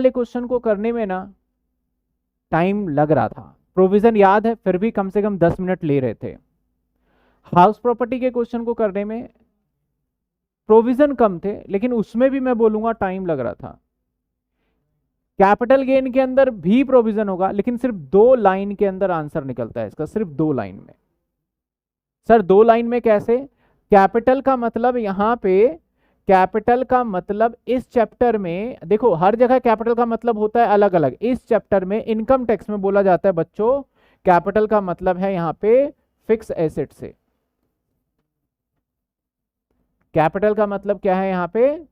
वाले क्वेश्चन को करने में ना टाइम लग रहा था, प्रोविजन याद है फिर भी कम से कम 10 मिनट ले रहे थे। हाउस प्रॉपर्टी के क्वेश्चन को करने में प्रोविजन कम थे लेकिन उसमें भी मैं बोलूंगा टाइम लग रहा था। कैपिटल गेन के अंदर भी प्रोविजन होगा लेकिन सिर्फ 2 लाइन के अंदर आंसर निकलता है इसका, सिर्फ 2 लाइन में। सर 2 लाइन में कैसे? कैपिटल का मतलब यहां पे, कैपिटल का मतलब इस चैप्टर में देखो हर जगह कैपिटल का मतलब होता है अलग अलग। इस चैप्टर में इनकम टैक्स में बोला जाता है बच्चों कैपिटल का मतलब है यहां पे फिक्स एसेट से। कैपिटल का मतलब क्या है यहां पे?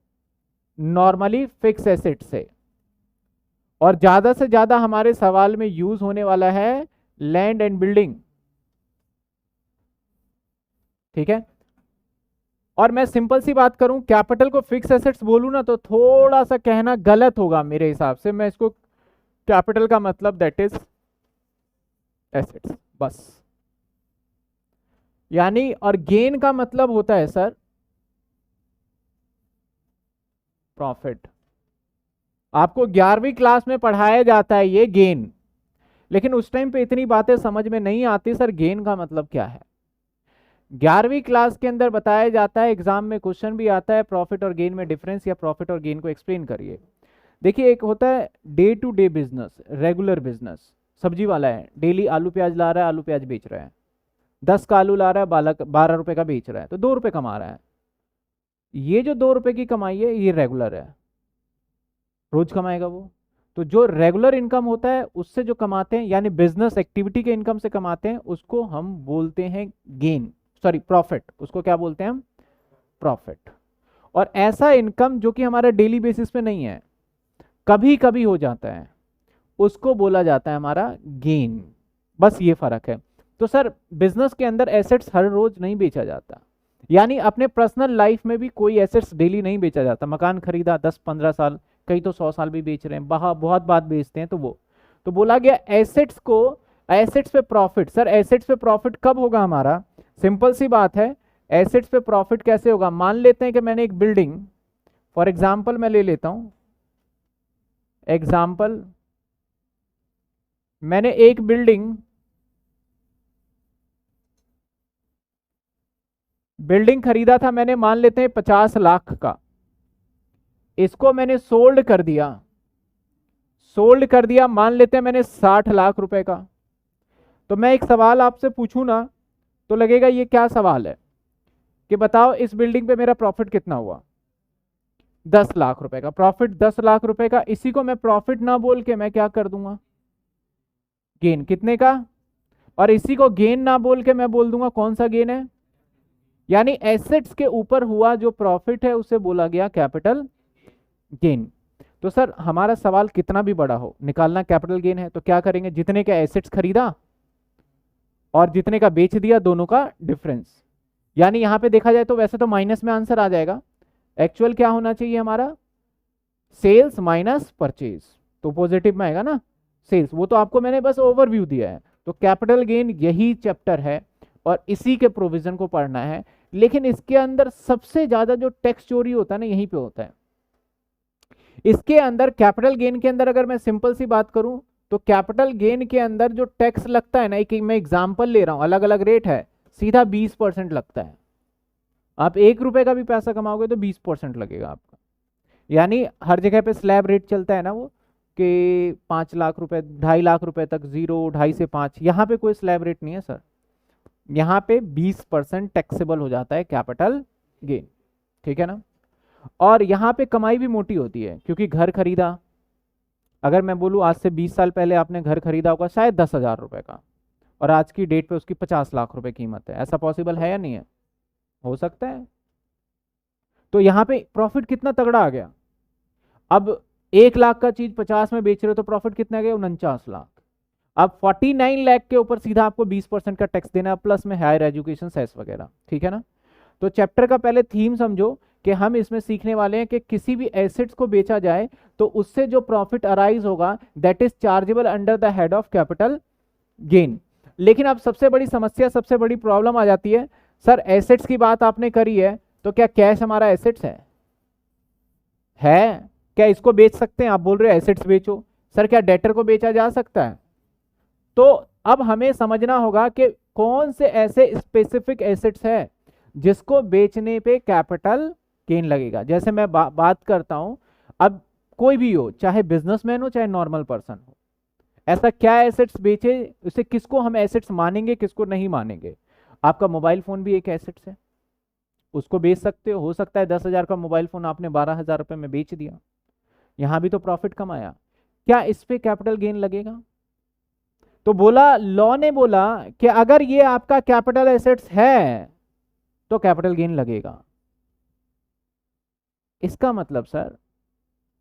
नॉर्मली फिक्स एसेट से। और ज्यादा से ज्यादा हमारे सवाल में यूज होने वाला है लैंड एंड बिल्डिंग, ठीक है। और मैं सिंपल सी बात करूं, कैपिटल को फिक्स एसेट्स बोलूं ना तो थोड़ा सा कहना गलत होगा मेरे हिसाब से। मैं इसको कैपिटल का मतलब दैट इज एसेट्स बस। यानी और गेन का मतलब होता है सर प्रॉफिट। आपको 11वीं क्लास में पढ़ाया जाता है ये गेन, लेकिन उस टाइम पे इतनी बातें समझ में नहीं आती सर गेन का मतलब क्या है। 11वीं क्लास के अंदर बताया जाता है, एग्जाम में क्वेश्चन भी आता है प्रॉफिट और गेन में डिफरेंस या प्रॉफिट और गेन को एक्सप्लेन करिए। देखिए एक होता है day to day business, regular business. सब्जी वाला है, डेली आलू प्याज ला रहा है, आलू प्याज बेच रहा है, 10 का आलू ला रहा है, 12 रुपए का बेच रहा है, तो 2 रुपए कमा रहा है। ये जो 2 रुपए की कमाई है ये रेगुलर है, रोज कमाएगा वो। तो जो रेगुलर इनकम होता है उससे जो कमाते हैं यानी बिजनेस एक्टिविटी के इनकम से कमाते हैं उसको हम बोलते हैं गेन, सॉरी प्रॉफिट। उसको क्या बोलते हैं हम? प्रॉफिट। और ऐसा इनकम जो कि हमारा डेली बेसिस पे नहीं है, कभी कभी हो जाता है, उसको बोला जाता है हमारा गेन। बस ये फर्क है। तो सर बिजनेस के अंदर एसेट्स हर रोज नहीं बेचा जाता, यानी अपने पर्सनल लाइफ में भी कोई एसेट्स डेली नहीं बेचा जाता। मकान खरीदा 10-15 साल, कई तो 100 साल भी बेच रहे हैं, बहुत बात बेचते हैं। तो वो तो बोला गया एसेट्स को, एसेट्स पे प्रॉफिट। सर एसेट्स पे प्रॉफिट कब होगा हमारा? सिंपल सी बात है, एसेट्स पे प्रॉफिट कैसे होगा? मान लेते हैं कि मैंने एक बिल्डिंग, फॉर एग्जाम्पल मैं ले लेता हूं एग्जाम्पल, मैंने एक बिल्डिंग खरीदा था, मैंने मान लेते हैं 50 लाख का। इसको मैंने सोल्ड कर दिया, मान लेते हैं मैंने 60 लाख रुपए का। तो मैं एक सवाल आपसे पूछूं ना तो लगेगा ये क्या सवाल है कि बताओ इस बिल्डिंग पे मेरा प्रॉफिट कितना हुआ? 10 लाख रुपए का प्रॉफिट, 10 लाख रुपए का। इसी को मैं प्रॉफिट ना बोल के मैं क्या कर दूंगा? गेन। कितने का? और इसी को गेन ना बोल के मैं बोल दूंगा कौन सा गेन है? यानी एसेट्स के ऊपर हुआ जो प्रॉफिट है उसे बोला गया कैपिटल गेन। तो सर हमारा सवाल कितना भी बड़ा हो, निकालना कैपिटल गेन है, तो क्या करेंगे? जितने का एसेट्स खरीदा और जितने का बेच दिया दोनों का डिफरेंस। यानी यहां पे देखा जाए तो वैसे तो माइनस में आंसर आ जाएगा, एक्चुअल क्या होना चाहिए हमारा? सेल्स माइनस परचेज, तो पॉजिटिव में आएगा ना सेल्स। वो तो आपको मैंने बस ओवरव्यू दिया है। तो कैपिटल गेन यही चैप्टर है और इसी के प्रोविजन को पढ़ना है। लेकिन इसके अंदर सबसे ज्यादा जो टैक्स चोरी होता है ना यहीं पे होता है। इसके अंदर कैपिटल गेन के अंदर अगर मैं सिंपल सी बात करूं तो कैपिटल गेन के अंदर जो टैक्स लगता है ना, एक मैं एग्जांपल ले रहा हूं, अलग अलग रेट है, सीधा 20% लगता है। आप 1 रुपए का भी पैसा कमाओगे तो 20% लगेगा आपका। यानी हर जगह पे स्लैब रेट चलता है ना वो कि 5 लाख रुपए, 2.5 लाख रुपए तक, 0, 2.5 से 5, यहाँ पे कोई स्लैब रेट नहीं है सर। यहाँ पे 20% टैक्सेबल हो जाता है कैपिटल गेन, ठीक है ना। और यहाँ पे कमाई भी मोटी होती है क्योंकि घर खरीदा, अगर मैं बोलूँ आज से 20 साल पहले आपने घर खरीदा होगा शायद 10,000 रुपए का, और आज की डेट पे उसकी 50 लाख रुपए कीमत है। ऐसा पॉसिबल है या नहीं है? हो सकता है। तो यहाँ पे प्रॉफिट कितना तगड़ा आ गया। अब 1 लाख का चीज 50 में बेच रहे हो तो प्रॉफिट कितना गया? 49 लाख। अब 49 लाख के ऊपर सीधा आपको 20% का टैक्स देना, प्लस में हायर एजुकेशन सेस वगैरह, ठीक है ना। तो चैप्टर का पहले थीम समझो कि हम इसमें सीखने वाले हैं कि किसी भी एसेट्स को बेचा जाए तो उससे जो प्रॉफिट अराइज होगा that is chargeable under the head of capital gain. लेकिन अब सबसे बड़ी समस्या, सबसे बड़ी प्रॉब्लम आ जाती है, सर एसेट्स की बात आपने करी है तो क्या कैश हमारा एसेट्स है? क्या इसको बेच सकते हैं? आप बोल रहे हो एसेट्स बेचो। सर क्या डेटर को बेचा जा सकता है? तो अब हमें समझना होगा कि कौन से ऐसे स्पेसिफिक एसेट्स है जिसको बेचने पे कैपिटल गेन लगेगा। जैसे मैं बात करता हूं, अब कोई भी हो, चाहे बिजनेसमैन हो चाहे नॉर्मल पर्सन हो, ऐसा क्या एसेट्स बेचे, उसे किसको हम एसेट्स मानेंगे किसको नहीं मानेंगे। आपका मोबाइल फोन भी एक एसेट्स है, उसको बेच सकते हो सकता है 10,000 का मोबाइल फोन आपने 12,000 रुपए में बेच दिया, यहां भी तो प्रॉफिट कमाया, क्या इस पे कैपिटल गेन लगेगा? तो बोला, लॉ ने बोला कि अगर ये आपका कैपिटल एसेट्स है तो कैपिटल गेन लगेगा। इसका मतलब सर,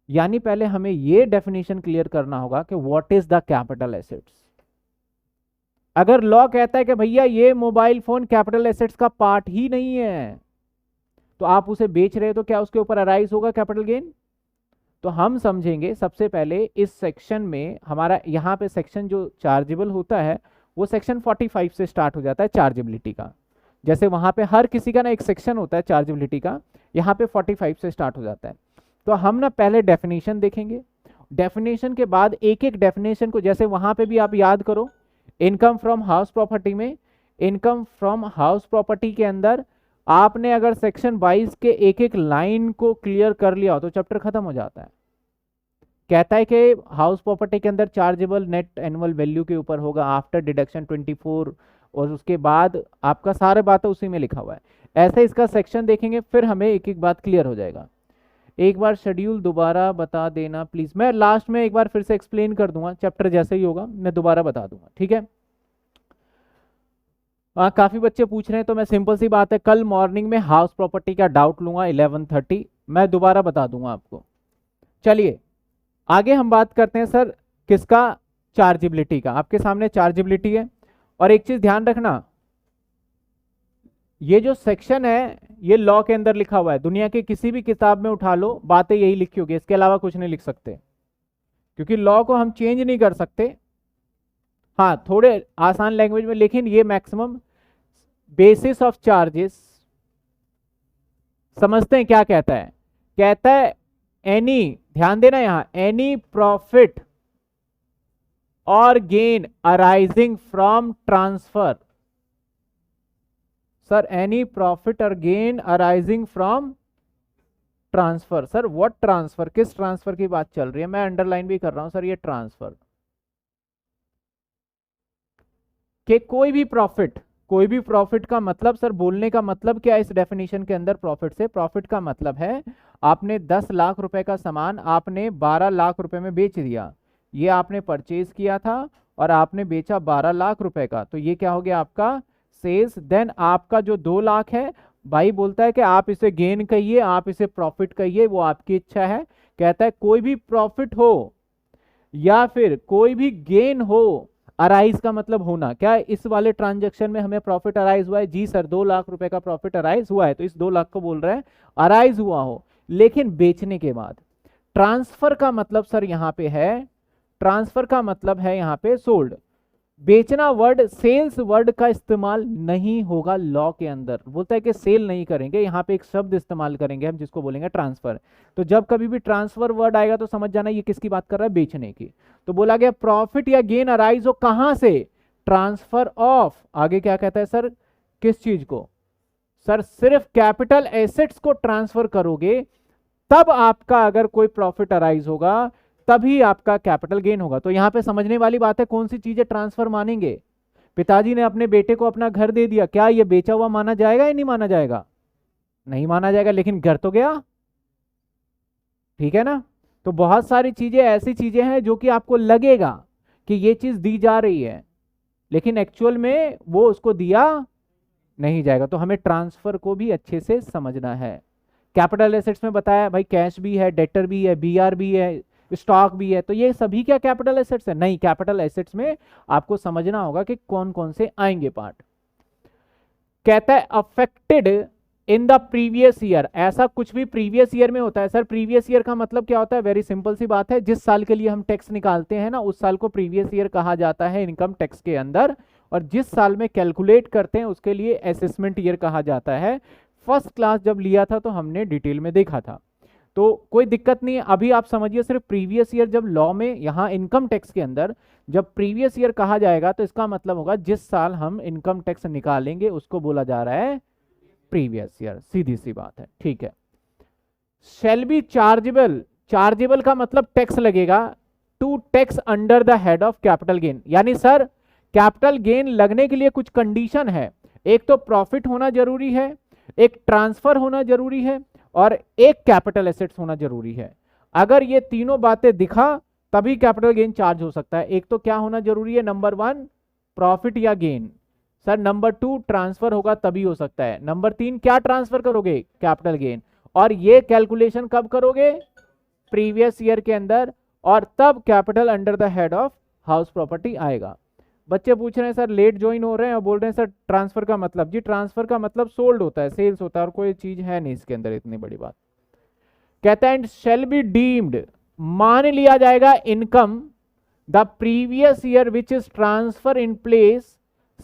यानी पहले हमें ये डेफिनेशन क्लियर करना होगा कि what is the capital assets. अगर लॉ कहता है कि भैया ये मोबाइल फोन कैपिटल एसेट्स का पार्ट ही नहीं है, तो आप उसे बेच रहे हो तो क्या उसके ऊपर अराइज होगा कैपिटल गेन? तो हम समझेंगे सबसे पहले इस सेक्शन में, हमारा यहाँ पे सेक्शन जो चार्जेबल होता है वो सेक्शन 45 से स्टार्ट हो जाता है चार्जेबिलिटी का। जैसे वहां पे हर किसी का ना एक सेक्शन होता है चार्जेबिलिटी का, यहाँ पे 45 से स्टार्ट हो जाता है। तो हम ना पहले डेफिनेशन देखेंगे, डेफिनेशन के बाद एक एक डेफिनेशन को, जैसे वहां पे भी आप याद करो, इनकम फ्रॉम हाउस प्रॉपर्टी में, इनकम फ्रॉम हाउस प्रॉपर्टी के अंदर आपने अगर सेक्शन 22 के एक एक लाइन को क्लियर कर लिया हो तो चैप्टर खत्म हो जाता है। कहता है कि हाउस प्रॉपर्टी के अंदर चार्जेबल नेट एनुअल वैल्यू के ऊपर होगा आफ्टर डिडक्शन 24, और उसके बाद आपका सारे बातें उसी में लिखा हुआ है। ऐसे इसका सेक्शन देखेंगे फिर हमें एक एक बात क्लियर हो जाएगा। एक बार शेड्यूल दोबारा बता देना प्लीज, मैं लास्ट में एक बार फिर से एक्सप्लेन कर दूंगा, चैप्टर जैसे ही होगा मैं दोबारा बता दूंगा, ठीक है? काफी बच्चे पूछ रहे हैं, तो मैं सिंपल सी बात है, कल मॉर्निंग में हाउस प्रॉपर्टी का डाउट लूंगा 11:30, मैं दोबारा बता दूंगा आपको। चलिए आगे हम बात करते हैं सर किसका, चार्जेबिलिटी का। आपके सामने चार्जेबिलिटी है, और एक चीज ध्यान रखना, ये जो सेक्शन है ये लॉ के अंदर लिखा हुआ है, दुनिया की किसी भी किताब में उठा लो बातें यही लिखी होगी, इसके अलावा कुछ नहीं लिख सकते, क्योंकि लॉ को हम चेंज नहीं कर सकते। हाँ थोड़े आसान लैंग्वेज में, लेकिन ये मैक्सिमम बेसिस ऑफ चार्जेस समझते हैं क्या कहता है। कहता है एनी, ध्यान देना यहां, एनी प्रॉफिट और gain arising from transfer. Sir any profit और gain arising from transfer, sir what transfer, किस ट्रांसफर की बात चल रही है? मैं अंडरलाइन भी कर रहा हूं सर, ये ट्रांसफर के कोई भी प्रॉफिट का मतलब, सर बोलने का मतलब क्या है इस डेफिनेशन के अंदर प्रॉफिट से? प्रॉफिट का मतलब है आपने 10 लाख रुपए का सामान आपने 12 लाख रुपए में बेच दिया, ये आपने परचेज किया था और आपने बेचा 12 लाख रुपए का, तो ये क्या हो गया आपका सेल्स। देन आपका जो 2 लाख है, भाई बोलता है कि आप इसे गेन कहिए आप इसे प्रॉफिट कहिए, वो आपकी इच्छा है। कहता है कोई भी प्रॉफिट हो या फिर कोई भी गेन हो, अराइज का मतलब होना, क्या इस वाले ट्रांजैक्शन में हमें प्रॉफिट अराइज हुआ है? जी सर 2 लाख रुपए का प्रॉफिट अराइज हुआ है, तो इस 2 लाख को बोल रहे हैं अराइज हुआ हो, लेकिन बेचने के बाद। ट्रांसफर का मतलब सर यहां पे है, ट्रांसफर का मतलब है यहां पे सोल्ड, बेचना वर्ड, सेल्स वर्ड का इस्तेमाल नहीं होगा लॉ के अंदर। बोलता है कि सेल नहीं करेंगे, यहां पे एक शब्द इस्तेमाल करेंगे हम जिसको बोलेंगे ट्रांसफर। तो जब कभी भी ट्रांसफर वर्ड आएगा तो समझ जाना ये किसकी बात कर रहा है, बेचने की। तो बोला गया प्रॉफिट या गेन अराइज हो कहां से, ट्रांसफर ऑफ, आगे क्या कहता है सर, किस चीज को? सर सिर्फ कैपिटल एसेट्स को ट्रांसफर करोगे तब आपका अगर कोई प्रॉफिट अराइज होगा तभी आपका कैपिटल गेन होगा। तो यहां पे समझने वाली बात है, कौन सी चीजें ट्रांसफर मानेंगे? पिताजी ने अपने बेटे को अपना घर दे दिया, क्या ये बेचा हुआ माना जाएगा या नहीं माना जाएगा? नहीं माना जाएगा, लेकिन घर तो गया, ठीक है ना? तो बहुत सारी चीजें ऐसी चीजें हैं जो कि आपको लगेगा कि ये चीज दी जा रही है, लेकिन एक्चुअल में वो उसको दिया नहीं जाएगा। तो हमें ट्रांसफर को भी अच्छे से समझना है। कैपिटल एसेट्स में बताया भाई कैश भी है, डेटर भी है, बीआर भी है, स्टॉक भी है, तो ये सभी क्या कैपिटल एसेट्स है? नहीं, कैपिटल एसेट्स में आपको समझना होगा कि कौन कौन से आएंगे पार्ट। कहता है affected in the previous year, ऐसा कुछ भी प्रीवियस ईयर में होता है। सर प्रीवियस ईयर का मतलब क्या होता है? वेरी सिंपल सी बात है, जिस साल के लिए हम टैक्स निकालते हैं ना उस साल को प्रीवियस ईयर कहा जाता है इनकम टैक्स के अंदर, और जिस साल में कैलकुलेट करते हैं उसके लिए असेसमेंट ईयर कहा जाता है। फर्स्ट क्लास जब लिया था तो हमने डिटेल में देखा था। तो कोई दिक्कत नहीं है। अभी आप समझिए सिर्फ प्रीवियस ईयर, जब लॉ में यहाँ इनकम टैक्स के अंदर जब प्रीवियस ईयर कहा जाएगा तो इसका मतलब होगा जिस साल हम इनकम टैक्स निकालेंगे उसको बोला जा रहा है प्रीवियस ईयर, सीधी सी बात है, ठीक है। शैल बी चार्जेबल, चार्जेबल का मतलब टैक्स लगेगा to tax under the head of capital gain. यानी सर कैपिटल गेन लगने के लिए कुछ कंडीशन है, एक तो प्रॉफिट होना जरूरी है, एक ट्रांसफर होना जरूरी है, और एक कैपिटल एसेट्स होना जरूरी है। अगर ये तीनों बातें दिखा तभी कैपिटल गेन चार्ज हो सकता है। एक तो क्या होना जरूरी है, नंबर 1 प्रॉफिट या गेन, सर नंबर 2 ट्रांसफर होगा तभी हो सकता है, नंबर 3 क्या ट्रांसफर करोगे, कैपिटल गेन। और ये कैलकुलेशन कब करोगे, प्रीवियस ईयर के अंदर, और तब capital under the head of house property आएगा। बच्चे पूछ रहे हैं सर लेट ज्वाइन हो रहे हैं और बोल रहे हैं सर ट्रांसफर का मतलब, जी ट्रांसफर का मतलब सोल्ड होता है, सेल्स होता है, और कोई चीज है नहीं इसके अंदर इतनी बड़ी बात। कहता है एंड शैल बी डीम्ड, मान लिया जाएगा income the previous year which is transfer in place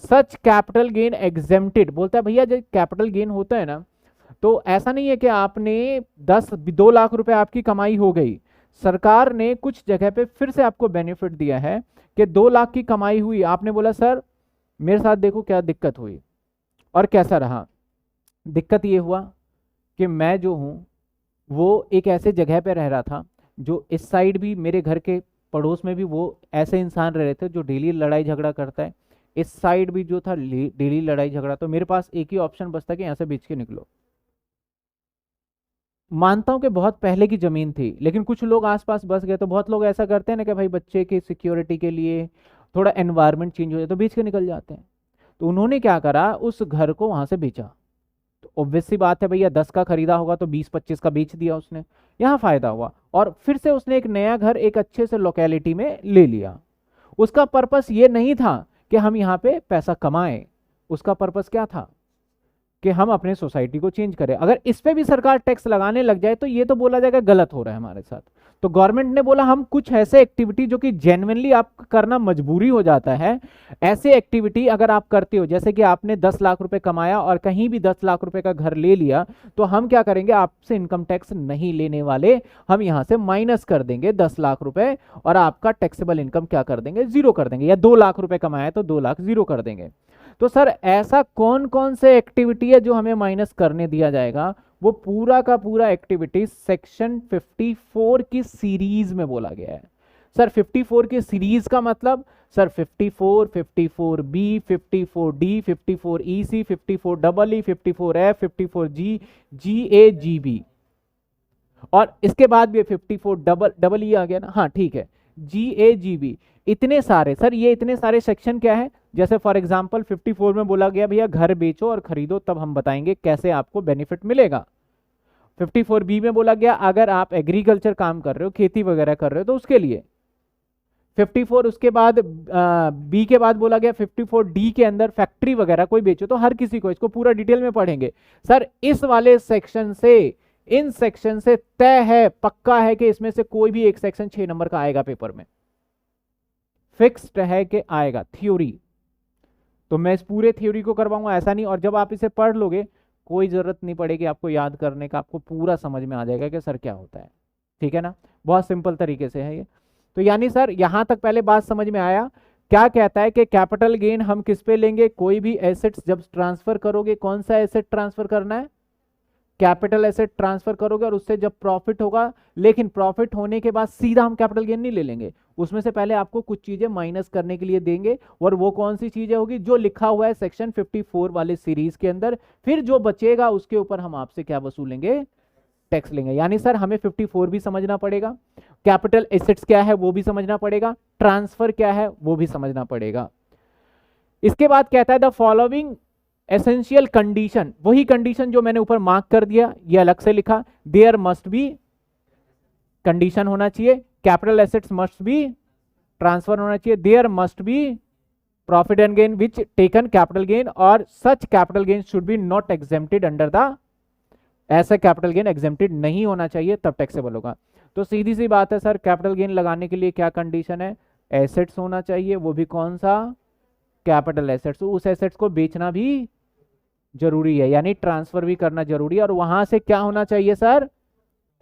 such capital gain exempted. बोलता है भैया जब कैपिटल गेन होता है ना तो ऐसा नहीं है कि आपने 2 लाख रुपए आपकी कमाई हो गई, सरकार ने कुछ जगह पे फिर से आपको बेनिफिट दिया है कि 2 लाख की कमाई हुई, आपने बोला सर मेरे साथ देखो क्या दिक्कत हुई और कैसा रहा। दिक्कत ये हुआ कि मैं जो हूं वो एक ऐसे जगह पे रह रहा था जो इस साइड भी मेरे घर के पड़ोस में भी वो ऐसे इंसान रह रहे थे जो डेली लड़ाई झगड़ा करता है, इस साइड भी जो था डेली लड़ाई झगड़ा। तो मेरे पास एक ही ऑप्शन बचता कि यहाँ से बेच के निकलो। मानता हूं कि बहुत पहले की जमीन थी, लेकिन कुछ लोग आसपास बस गए, तो बहुत लोग ऐसा करते हैं ना कि भाई बच्चे की सिक्योरिटी के लिए थोड़ा एनवायरनमेंट चेंज हो जाए तो बेच के निकल जाते हैं। तो उन्होंने क्या करा, उस घर को वहां से बेचा। तो ऑब्वियस सी बात है भैया 10 का खरीदा होगा तो 20-25 का बेच दिया उसने, यहाँ फायदा हुआ। और फिर से उसने एक नया घर एक अच्छे से लोकेलिटी में ले लिया। उसका पर्पस ये नहीं था कि हम यहाँ पे पैसा कमाएं, उसका पर्पस क्या था कि हम अपने सोसाइटी को चेंज करें। अगर इस पे भी सरकार टैक्स लगाने लग जाए तो ये तो बोला जाएगा गलत हो रहा है हमारे साथ। तो गवर्नमेंट ने बोला हम कुछ ऐसे एक्टिविटी जो कि जेन्युइनली आप करना मजबूरी हो जाता है, ऐसे एक्टिविटी अगर आप करते हो, जैसे कि आपने 10 लाख रुपए कमाया और कहीं भी 10 लाख रुपए का घर ले लिया, तो हम क्या करेंगे, आपसे इनकम टैक्स नहीं लेने वाले, हम यहां से माइनस कर देंगे 10 लाख रुपए और आपका टैक्सेबल इनकम क्या कर देंगे, 0 कर देंगे। या 2 लाख रुपए कमाया तो 2 लाख 0 कर देंगे। तो सर ऐसा कौन कौन से एक्टिविटी है जो हमें माइनस करने दिया जाएगा, वो पूरा का पूरा एक्टिविटी सेक्शन 54 की सीरीज में बोला गया है। सर 54 की सीरीज का मतलब sir 54, 54B, 54D, 54EC, 54EE, 54F, 54G, GA, GB, और इसके बाद भी 54 डबल ई आ गया ना, हाँ ठीक है, GAGB। इतने सारे सर, ये इतने सारे सेक्शन क्या है, जैसे फॉर एग्जांपल 54 में बोला गया भैया घर बेचो और खरीदो, तब हम बताएंगे कैसे आपको बेनिफिट मिलेगा। 54B में बोला गया अगर आप एग्रीकल्चर काम कर रहे हो, खेती वगैरह कर रहे हो तो उसके लिए 54। उसके बाद बी के बाद बोला गया 54D के अंदर फैक्ट्री वगैरह कोई बेचो तो हर किसी को, इसको पूरा डिटेल में पढ़ेंगे। सर इस वाले सेक्शन से, इन सेक्शन से तय है, पक्का है कि इसमें से कोई भी एक सेक्शन 6 नंबर का आएगा पेपर में, फिक्स्ड है कि आएगा थ्योरी। तो मैं इस पूरे थ्योरी को करवाऊंगा, ऐसा नहीं। और जब आप इसे पढ़ लोगे कोई जरूरत नहीं पड़ेगी आपको याद करने का, आपको पूरा समझ में आ जाएगा कि सर क्या होता है, ठीक है ना। बहुत सिंपल तरीके से है ये। तो यानी सर यहां तक पहले बात समझ में आया, क्या कहता है कि कैपिटल गेन हम किस पे लेंगे, कोई भी एसेट्स जब ट्रांसफर करोगे, कौन सा एसेट ट्रांसफर करना है, कैपिटल एसेट ट्रांसफर करोगे, और उससे जब प्रॉफिट होगा, लेकिन प्रॉफिट होने के बाद सीधा हम कैपिटल गेन नहीं ले लेंगे, उसमें से पहले आपको कुछ चीजें माइनस करने के लिए देंगे। और वो कौन सी चीजें होगी, जो लिखा हुआ है सेक्शन 54 वाले सीरीज के अंदर। फिर जो बचेगा उसके ऊपर हम आपसे क्या वसूलेंगे, टैक्स लेंगे। यानी सर हमें 54 भी समझना पड़ेगा, कैपिटल एसेट्स क्या है वो भी समझना पड़ेगा, ट्रांसफर क्या है वो भी समझना पड़ेगा। इसके बाद कहता है द फॉलोइंग एसेंशियल कंडीशन, वही कंडीशन जो मैंने ऊपर मार्क कर दिया, ये अलग से लिखा, देयर मस्ट बी कंडीशन होना चाहिए, capital assets must be transfer होना चाहिए, there must be profit and gain which taken capital gain, और such capital gain should be not exempted under the, ऐसा कैपिटल गेन एग्जेम्प्टेड नहीं होना चाहिए तब टैक्सेबल होगा। तो सीधी सी बात है सर, कैपिटल गेन लगाने के लिए क्या कंडीशन है, एसेट्स होना चाहिए, वो भी कौन सा, कैपिटल एसेट्स। उस एसेट्स को बेचना भी जरूरी है, यानी ट्रांसफर भी करना जरूरी है, और वहां से क्या होना चाहिए सर,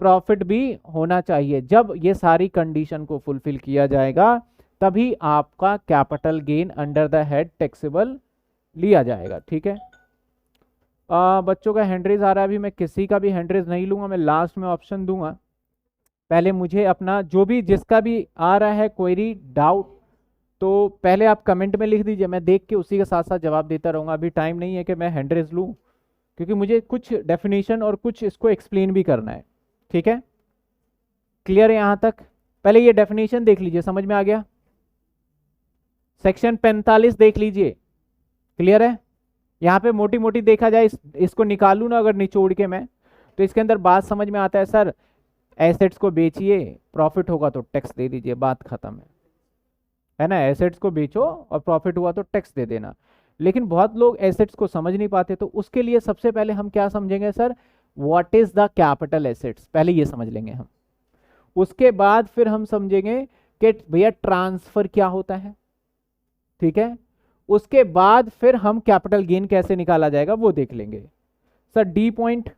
प्रॉफिट भी होना चाहिए। जब ये सारी कंडीशन को फुलफिल किया जाएगा तभी आपका capital gain under the head taxable लिया जाएगा। ठीक है, बच्चों का हैंडरेज आ रहा है, अभी मैं किसी का भी हैंडरेज नहीं लूंगा, मैं लास्ट में ऑप्शन दूंगा। पहले मुझे अपना जो भी जिसका भी आ रहा है क्वेरी डाउट तो पहले आप कमेंट में लिख दीजिए, मैं देख के उसी के साथ साथ जवाब देता रहूंगा। अभी टाइम नहीं है कि मैं हैंडरेज लूँ, क्योंकि मुझे कुछ डेफिनेशन और कुछ इसको एक्सप्लेन भी करना है। ठीक है, क्लियर है यहाँ तक? पहले ये डेफिनेशन देख लीजिए, समझ में आ गया? सेक्शन 45 देख लीजिए, क्लियर है? यहाँ पे मोटी मोटी देखा जाए, इसको निकालू ना अगर निचोड़ के मैं, तो इसके अंदर बात समझ में आता है, सर एसेट्स को बेचिए, प्रॉफिट होगा तो टैक्स दे दीजिए, बात खत्म है ना? एसेट्स को बेचो और प्रॉफिट हुआ तो टैक्स दे देना। लेकिन बहुत लोग एसेट्स को समझ नहीं पाते, तो उसके लिए सबसे पहले हम क्या समझेंगे sir? What is the capital assets, पहले ये समझ लेंगे हम। उसके बाद फिर हम समझेंगे कि भैया ट्रांसफर क्या होता है। ठीक है, उसके बाद फिर हम कैपिटल गेन कैसे निकाला जाएगा वो देख लेंगे। सर डी पॉइंट,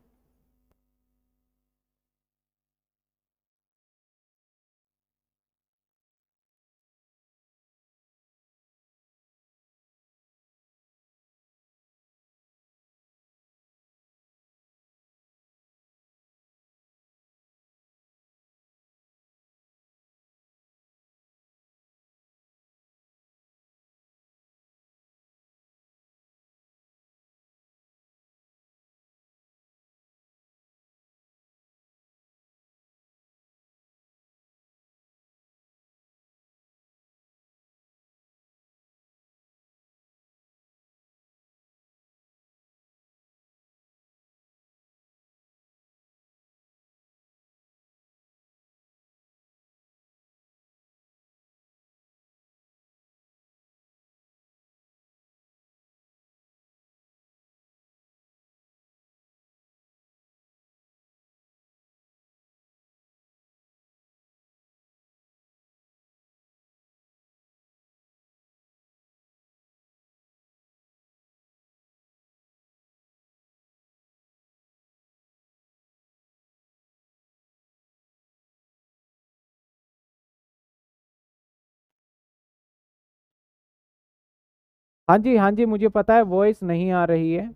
हाँ जी हाँ जी, मुझे पता है वॉइस नहीं आ रही है,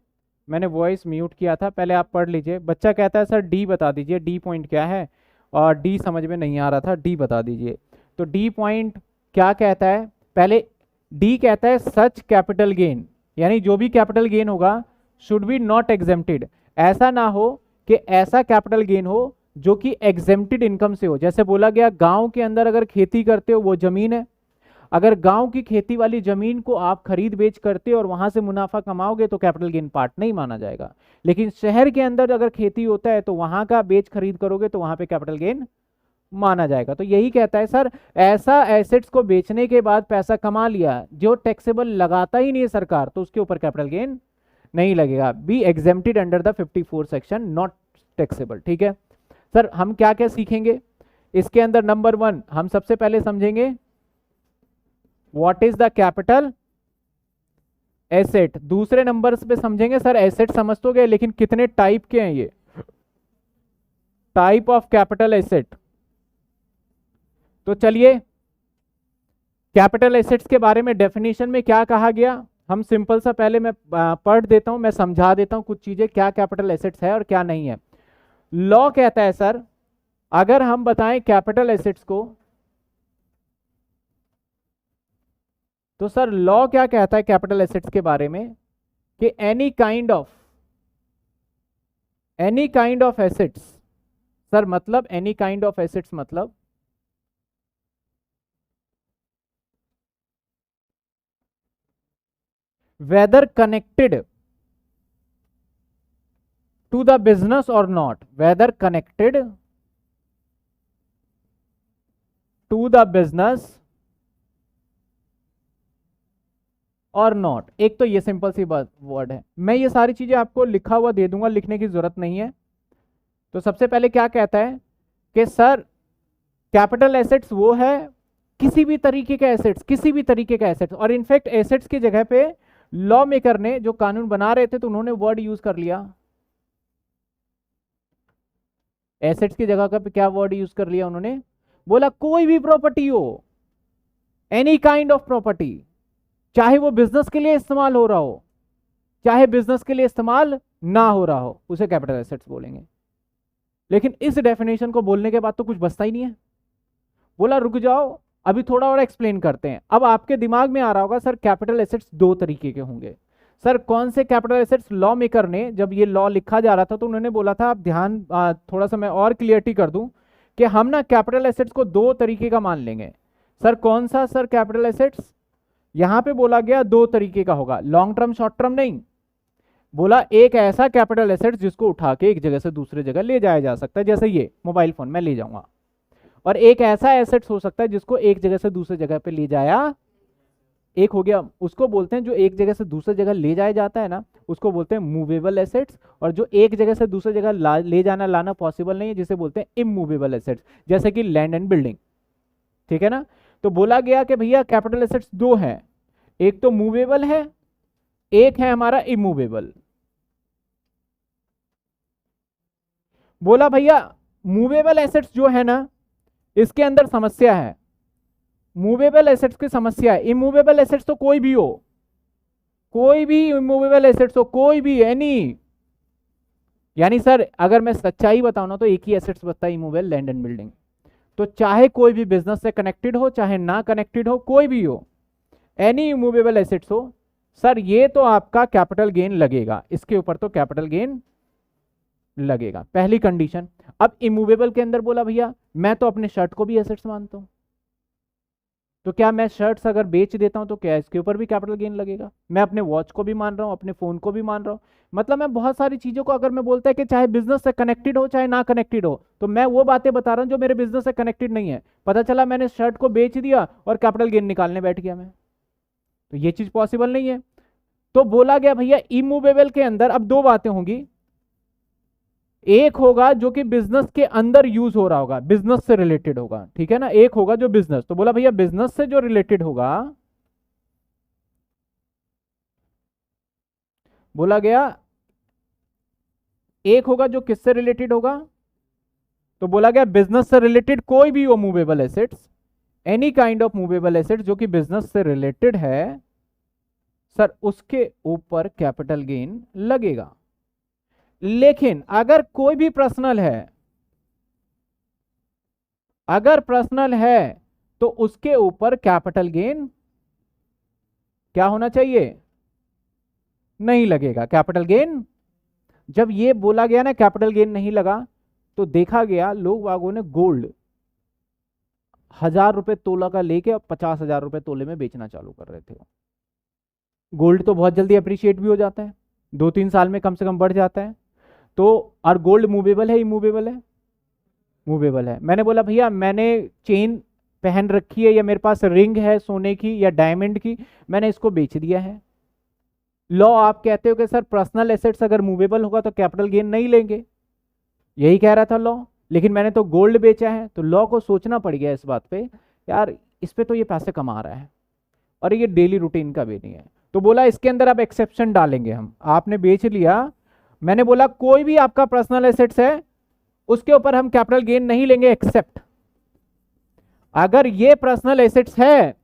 मैंने वॉइस म्यूट किया था। पहले आप पढ़ लीजिए। बच्चा कहता है सर डी बता दीजिए, डी पॉइंट क्या है, और डी समझ में नहीं आ रहा था, डी बता दीजिए। तो डी पॉइंट क्या कहता है? पहले डी कहता है सच कैपिटल गेन, यानी जो भी कैपिटल गेन होगा शुड बी नॉट एग्जेम्प्टेड। ऐसा ना हो कि ऐसा कैपिटल गेन हो जो कि एग्जेम्प्टेड इनकम से हो। जैसे बोला गया गांव के अंदर अगर खेती करते हो वो जमीन है, अगर गांव की खेती वाली जमीन को आप खरीद बेच करते और वहां से मुनाफा कमाओगे तो कैपिटल गेन पार्ट नहीं माना जाएगा। लेकिन शहर के अंदर अगर खेती होता है तो वहां का बेच खरीद करोगे तो वहां पे कैपिटल गेन माना जाएगा। तो यही कहता है सर, ऐसा एसेट्स को बेचने के बाद पैसा कमा लिया जो टैक्सेबल लगाता ही नहीं है सरकार, तो उसके ऊपर कैपिटल गेन नहीं लगेगा। B exempted under the 54 section, not taxable. ठीक है सर, हम क्या क्या सीखेंगे इसके अंदर? नंबर 1 हम सबसे पहले समझेंगे what is the capital asset. दूसरे नंबर पे समझेंगे सर एसेट समझ तो गए, लेकिन कितने टाइप के हैं ये, टाइप ऑफ कैपिटल एसेट। तो चलिए कैपिटल एसेट्स के बारे में डेफिनेशन में क्या कहा गया हम सिंपल सा पहले मैं पढ़ देता हूं, मैं समझा देता हूं कुछ चीजें क्या कैपिटल एसेट्स है और क्या नहीं है। लॉ कहता है सर, अगर हम बताएं कैपिटल एसेट्स को, तो सर लॉ क्या कहता है कैपिटल एसेट्स के बारे में कि any kind of assets. Sir मतलब एनी काइंड ऑफ एसेट्स मतलब whether connected to the business or not, whether connected to the business और नॉट। एक तो ये सिंपल सी बात वर्ड है, मैं ये सारी चीजें आपको लिखा हुआ दे दूंगा, लिखने की जरूरत नहीं है। तो सबसे पहले क्या कहता है कि सर कैपिटल एसेट्स वो है किसी भी तरीके का एसेट्स, किसी भी तरीके का एसेट्स। और इनफैक्ट एसेट्स की जगह पे लॉ मेकर ने जो कानून बना रहे थे तो उन्होंने वर्ड यूज कर लिया एसेट्स की जगह का पे क्या वर्ड यूज कर लिया उन्होंने, बोला कोई भी प्रॉपर्टी हो, एनी काइंड ऑफ प्रॉपर्टी, चाहे वो बिजनेस के लिए इस्तेमाल हो रहा हो चाहे बिजनेस के लिए इस्तेमाल ना हो रहा हो, उसे कैपिटल एसेट्स बोलेंगे। लेकिन इस डेफिनेशन को बोलने के बाद तो कुछ बचता ही नहीं है। बोला रुक जाओ, अभी थोड़ा और एक्सप्लेन करते हैं। अब आपके दिमाग में आ रहा होगा सर कैपिटल एसेट्स दो तरीके के होंगे। सर कौन से कैपिटल एसेट्स? लॉ मेकर ने जब ये लॉ लिखा जा रहा था तो उन्होंने बोला था, आप ध्यान थोड़ा सा मैं और क्लियरिटी कर दूं कि हम ना कैपिटल एसेट्स को दो तरीके का मान लेंगे। सर कौन सा सर कैपिटल एसेट्स? यहां पे बोला गया दो तरीके का होगा, लॉन्ग टर्म शॉर्ट टर्म नहीं। बोला एक ऐसा कैपिटल एसेट्स जिसको उठा के एक जगह से दूसरे जगह ले जाया जा सकता है, जैसे ये मोबाइल फोन मैं ले जाऊंगा, और एक ऐसा एसेट्स हो सकता है जिसको एक जगह से दूसरी जगह पे ले जाया, एक हो गया उसको बोलते हैं जो एक जगह से दूसरी जगह ले जाया जाता है ना, उसको बोलते हैं मूवेबल एसेट्स। और जो एक जगह से दूसरी जगह ले जाना लाना पॉसिबल नहीं है, जिसे बोलते हैं इमूवेबल एसेट्स, जैसे कि लैंड एंड बिल्डिंग। ठीक है ना? तो बोला गया कि भैया कैपिटल एसेट्स दो हैं, एक तो मूवेबल है, एक है हमारा इमूवेबल। बोला भैया मूवेबल एसेट्स जो है ना, इसके अंदर समस्या है। मूवेबल एसेट्स की समस्या है। इमूवेबल एसेट्स तो कोई भी हो, कोई भी इमूवेबल एसेट्स हो, कोई भी एनी, यानी सर अगर मैं सच्चाई बताऊं ना तो एक ही एसेट्स बचता है, इमूवेबल, लैंड एंड बिल्डिंग। तो चाहे कोई भी बिजनेस से कनेक्टेड हो चाहे ना कनेक्टेड हो, कोई भी हो, एनी इमूवेबल एसेट्स हो, सर ये तो आपका कैपिटल गेन लगेगा, इसके ऊपर तो कैपिटल गेन लगेगा, पहली कंडीशन। अब इमूवेबल के अंदर बोला भैया मैं तो अपने शर्ट को भी एसेट्स मानता हूं, तो क्या मैं शर्ट्स अगर बेच देता हूं तो क्या इसके ऊपर भी कैपिटल गेन लगेगा? मैं अपने वॉच को भी मान रहा हूं, अपने फोन को भी मान रहा हूं, मतलब मैं बहुत सारी चीजों को, अगर मैं बोलता है कि चाहे बिजनेस से कनेक्टेड हो चाहे ना कनेक्टेड हो, तो मैं वो बातें बता रहा हूं जो मेरे बिजनेस से कनेक्टेड नहीं है। पता चला मैंने शर्ट को बेच दिया और कैपिटल गेन निकालने बैठ गया मैं, तो ये चीज पॉसिबल नहीं है। तो बोला गया भैया इमूवेबल के अंदर अब दो बातें होंगी, एक होगा जो कि बिजनेस के अंदर यूज हो रहा होगा, बिजनेस से रिलेटेड होगा, ठीक है ना, एक होगा जो बिजनेस, तो बोला भैया बिजनेस से जो रिलेटेड होगा, बोला गया एक होगा जो किससे रिलेटेड होगा, तो बोला गया बिजनेस से रिलेटेड कोई भी वो movable assets, any kind of movable assets जो कि बिजनेस से रिलेटेड है, सर उसके ऊपर कैपिटल गेन लगेगा। लेकिन अगर कोई भी पर्सनल है, अगर पर्सनल है तो उसके ऊपर कैपिटल गेन क्या होना चाहिए? नहीं लगेगा कैपिटल गेन। जब ये बोला गया ना कैपिटल गेन नहीं लगा, तो देखा गया लोग वागों ने गोल्ड 1,000 रुपए तोला का लेके 50,000 रुपए तोले में बेचना चालू कर रहे थे। गोल्ड तो बहुत जल्दी अप्रिशिएट भी हो जाता है, 2-3 साल में कम से कम बढ़ जाता है। तो और गोल्ड मूवेबल है इमूवेबल है? मूवेबल है। मैंने बोला भैया मैंने चेन पहन रखी है या मेरे पास रिंग है सोने की या डायमंड की, मैंने इसको बेच दिया है। लॉ आप कहते हो कि सर पर्सनल एसेट्स अगर मूवेबल होगा तो कैपिटल गेन नहीं लेंगे, यही कह रहा था लॉ, लेकिन मैंने तो गोल्ड बेचा है। तो लॉ को सोचना पड़ गया इस बात पे, यार इस पे तो ये पैसे कमा रहा है और ये डेली रूटीन का भी नहीं है, तो बोला इसके अंदर अब एक्सेप्शन डालेंगे हम। आपने बेच लिया, मैंने बोला कोई भी आपका पर्सनल एसेट्स है उसके ऊपर हम कैपिटल गेन नहीं लेंगे, एक्सेप्ट अगर ये पर्सनल एसेट्स है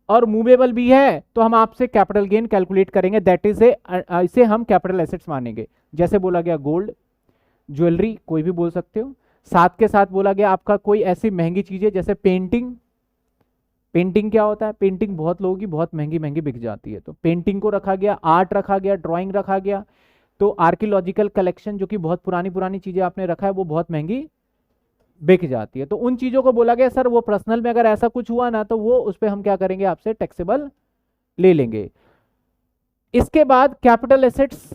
और मूवेबल भी है तो हम आपसे कैपिटल गेन कैलकुलेट करेंगे, दैट इज इसे हम कैपिटल एसेट्स मानेंगे। जैसे बोला गया गोल्ड, ज्वेलरी कोई भी बोल सकते हो, साथ के साथ बोला गया आपका कोई ऐसी महंगी चीजें जैसे पेंटिंग। पेंटिंग क्या होता है? पेंटिंग बहुत लोगों की बहुत महंगी महंगी बिक जाती है, तो पेंटिंग को रखा गया, आर्ट रखा गया, ड्राइंग रखा गया। तो आर्कियोलॉजिकल कलेक्शन जो कि बहुत पुरानी पुरानी चीजें आपने रखा है वो बहुत महंगी बिक जाती है, तो उन चीजों को बोला गया सर वो पर्सनल में अगर ऐसा कुछ हुआ ना तो वो उस पर हम क्या करेंगे, आपसे टैक्सेबल ले लेंगे। इसके बाद कैपिटल एसेट्स